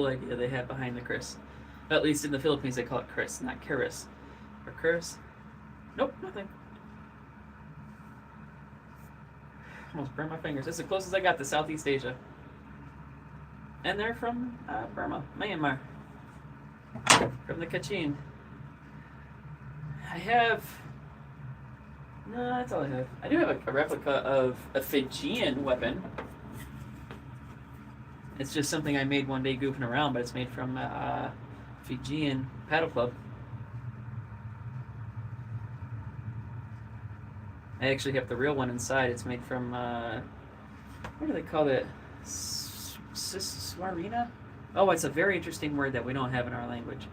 [SPEAKER 1] idea they have behind the Charis. At least in the Philippines, they call it Charis, not Charis. Or Charis? Nope, nothing. Almost burned my fingers. It's the closest I got to Southeast Asia. And they're from Burma, Myanmar. From the Kachin. I have... No, that's all I have. I do have a replica of a Fijian weapon. It's just something I made one day goofing around, but it's made from Fijian paddle club. I actually have the real one inside. It's made from, what do they call it? Swarina? Oh, it's a very interesting word that we don't have in our language.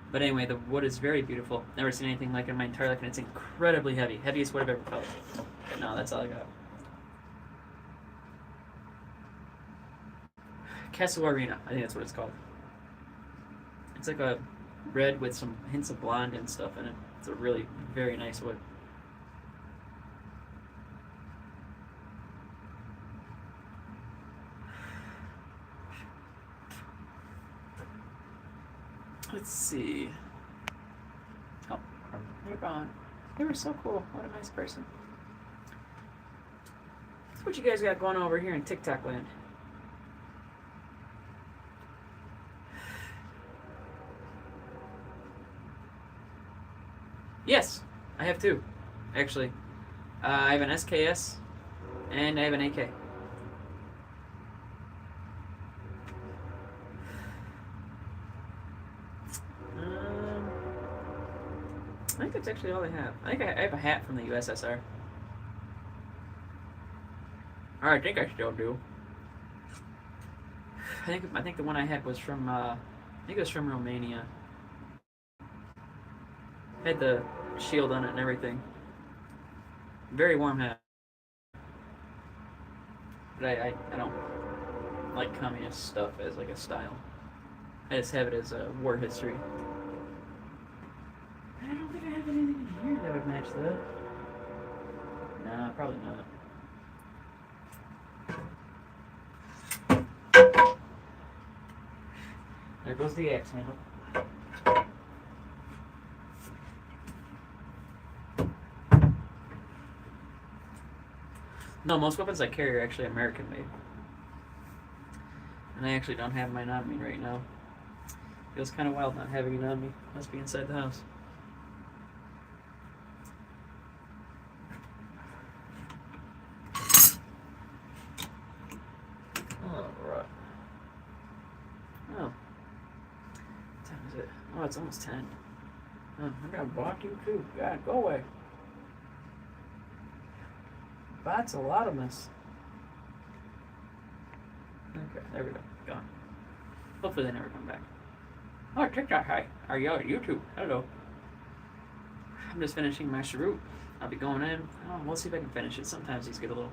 [SPEAKER 1] But anyway, the wood is very beautiful. Never seen anything like it in my entire life, and it's incredibly heavy. Heaviest wood I've ever felt. But no, that's all I got. Casuarina, I think that's what it's called. It's like a red with some hints of blonde and stuff in it. It's a really very nice wood. Let's see. Oh, you're gone. You were so cool. What a nice person. So what you guys got going over here in TikTok land? Yes, I have two, actually. I have an SKS and I have an AK. I think that's actually all I have. I think I have a hat from the USSR. Or I think I still do. I think the one I had was from I think it was from Romania. Had the shield on it and everything. Very warm hat. But I don't like communist stuff as like a style. I just have it as a war history. I don't think I have anything in here that would match that. Nah, probably not. There goes the axe handle. No, most weapons I carry are actually American made. And I actually don't have mine on me right now. Feels kind of wild not having it on me. Must be inside the house. Alright. Oh. What time is it? Oh, it's almost 10. Oh, I got blocked you too. God, go away. That's a lot of this. Okay, there we go. Gone. Hopefully they never come back. Oh, TikTok, hi. Are you on YouTube? Hello. I'm just finishing my cheroot. I'll be going in. Oh, we'll see if I can finish it. Sometimes these get a little...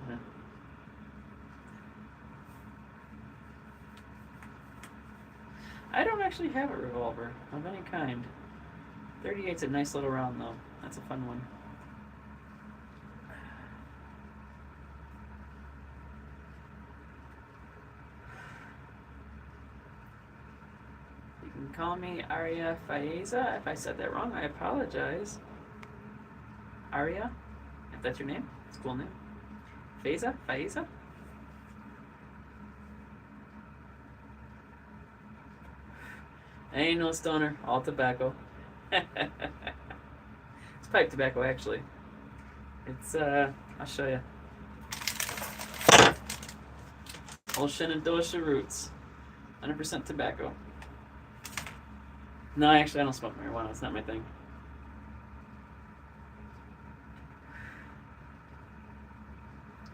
[SPEAKER 1] I don't actually have a revolver of any kind. 38's a nice little round, though. That's a fun one. You can call me Aria Faiza. If I said that wrong, I apologize. Aria, if that's your name, it's a cool name. Faiza? Faiza? Ain't no stoner, all tobacco. It's pipe tobacco, actually. It's, I'll show you. Old Shenandoah roots. 100% tobacco. No, actually, I don't smoke marijuana. It's not my thing.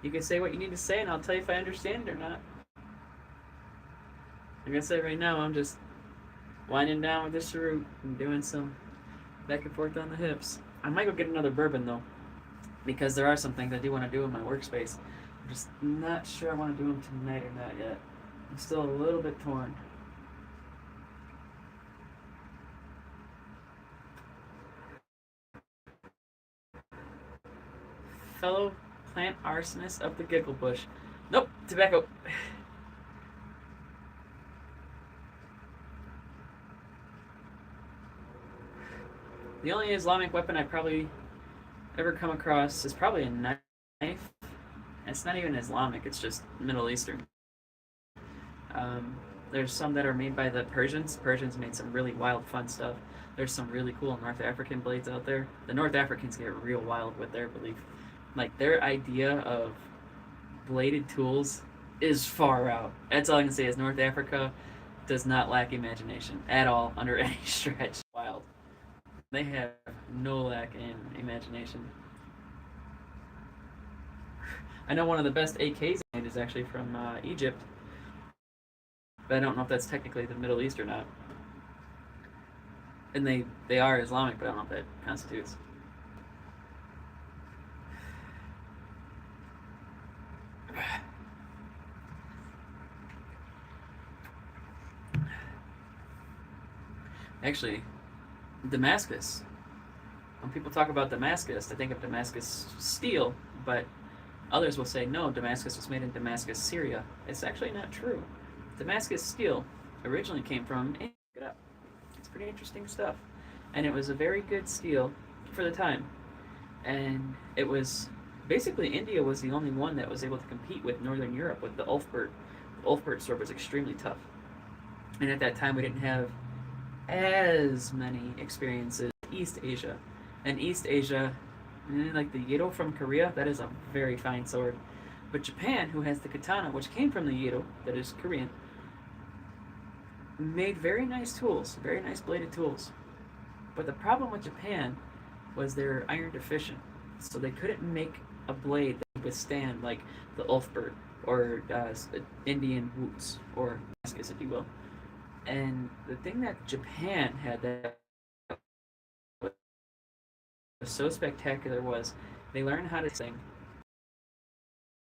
[SPEAKER 1] You can say what you need to say, and I'll tell you if I understand it or not. Like I said, right now, I'm just winding down with this cheroot and doing some back and forth on the hips. I might go get another bourbon, though, because there are some things I do want to do in my workspace. I'm just not sure I want to do them tonight or not yet. I'm still a little bit torn. Fellow plant arsonist of the giggle bush. Nope, tobacco. The only Islamic weapon I probably ever come across is probably a knife. It's not even Islamic, it's just Middle Eastern. There's some that are made by the Persians. Persians made some really wild, fun stuff. There's some really cool North African blades out there. The North Africans get real wild with their belief. Like, their idea of bladed tools is far out. That's all I can say is North Africa does not lack imagination at all under any stretch. Wild. They have no lack in imagination. I know one of the best AKs made is actually from Egypt, but I don't know if that's technically the Middle East or not. And they are Islamic, but I don't know if that constitutes. Actually, Damascus. When people talk about Damascus, they think of Damascus steel, but others will say, no, Damascus was made in Damascus, Syria. It's actually not true. Damascus steel originally came from, look it up. It's pretty interesting stuff. And it was a very good steel for the time. And it was, basically India was the only one that was able to compete with Northern Europe with the Ulfbert. The Ulfbert sword was extremely tough. And at that time we didn't have as many experiences in East Asia. And East Asia, like the Yedo from Korea, that is a very fine sword. But Japan, who has the katana, which came from the Yedo, that is Korean, made very nice tools, very nice bladed tools. But the problem with Japan was they're iron deficient, so they couldn't make a blade that would withstand like the Ulfbert or Indian boots or Damascus, if you will. And the thing that Japan had that was so spectacular was they learned how to sing,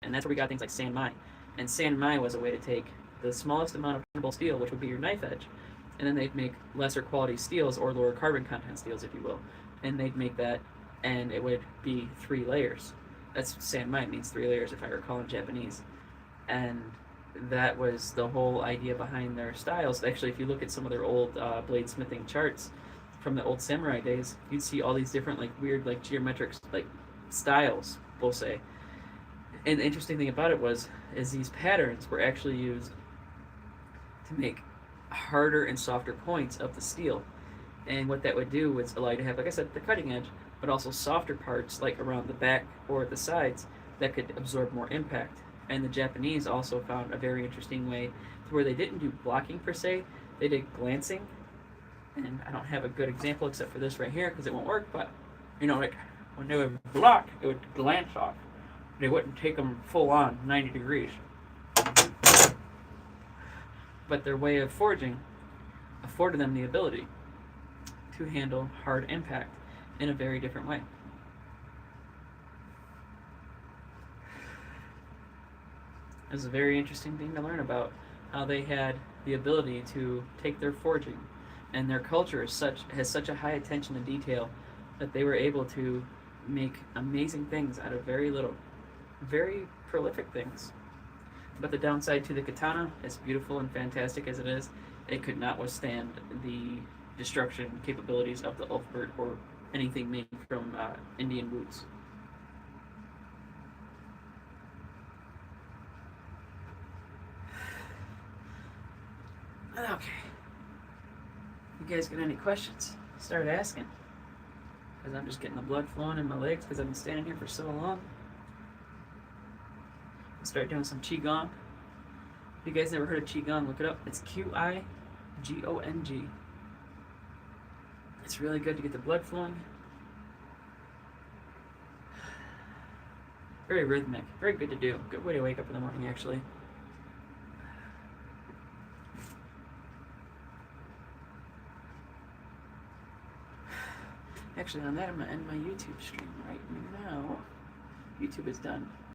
[SPEAKER 1] and that's where we got things like sanmai. And sanmai was a way to take the smallest amount of bendable steel, which would be your knife edge, and then they'd make lesser quality steels or lower carbon content steels, if you will, and they'd make that, and it would be 3 layers. That's sanmai, means 3 layers if I recall in Japanese. And that was the whole idea behind their styles. Actually, if you look at some of their old bladesmithing charts from the old samurai days, you'd see all these different like weird like geometric like styles, we'll say. And the interesting thing about it is these patterns were actually used to make harder and softer points of the steel. And what that would do was allow you to have, like I said, the cutting edge, but also softer parts like around the back or the sides that could absorb more impact. And the Japanese also found a very interesting way to where they didn't do blocking per se, they did glancing. And I don't have a good example except for this right here because it won't work, but you know, like when they would block, it would glance off. They wouldn't take them full on 90 degrees. But their way of forging afforded them the ability to handle hard impact in a very different way. It was a very interesting thing to learn about how they had the ability to take their forging, and their culture has such a high attention to detail that they were able to make amazing things out of very little, very prolific things. But the downside to the katana, as beautiful and fantastic as it is, it could not withstand the destruction capabilities of the Ulfbert or anything made from Indian boots. Okay. If you guys got any questions, start asking. Because I'm just getting the blood flowing in my legs because I've been standing here for so long. I'll start doing some Qigong. If you guys never heard of Qigong, look it up. It's Qigong. It's really good to get the blood flowing. Very rhythmic. Very good to do. Good way to wake up in the morning, actually. Actually, on that, I'm going to end my YouTube stream right now. YouTube is done.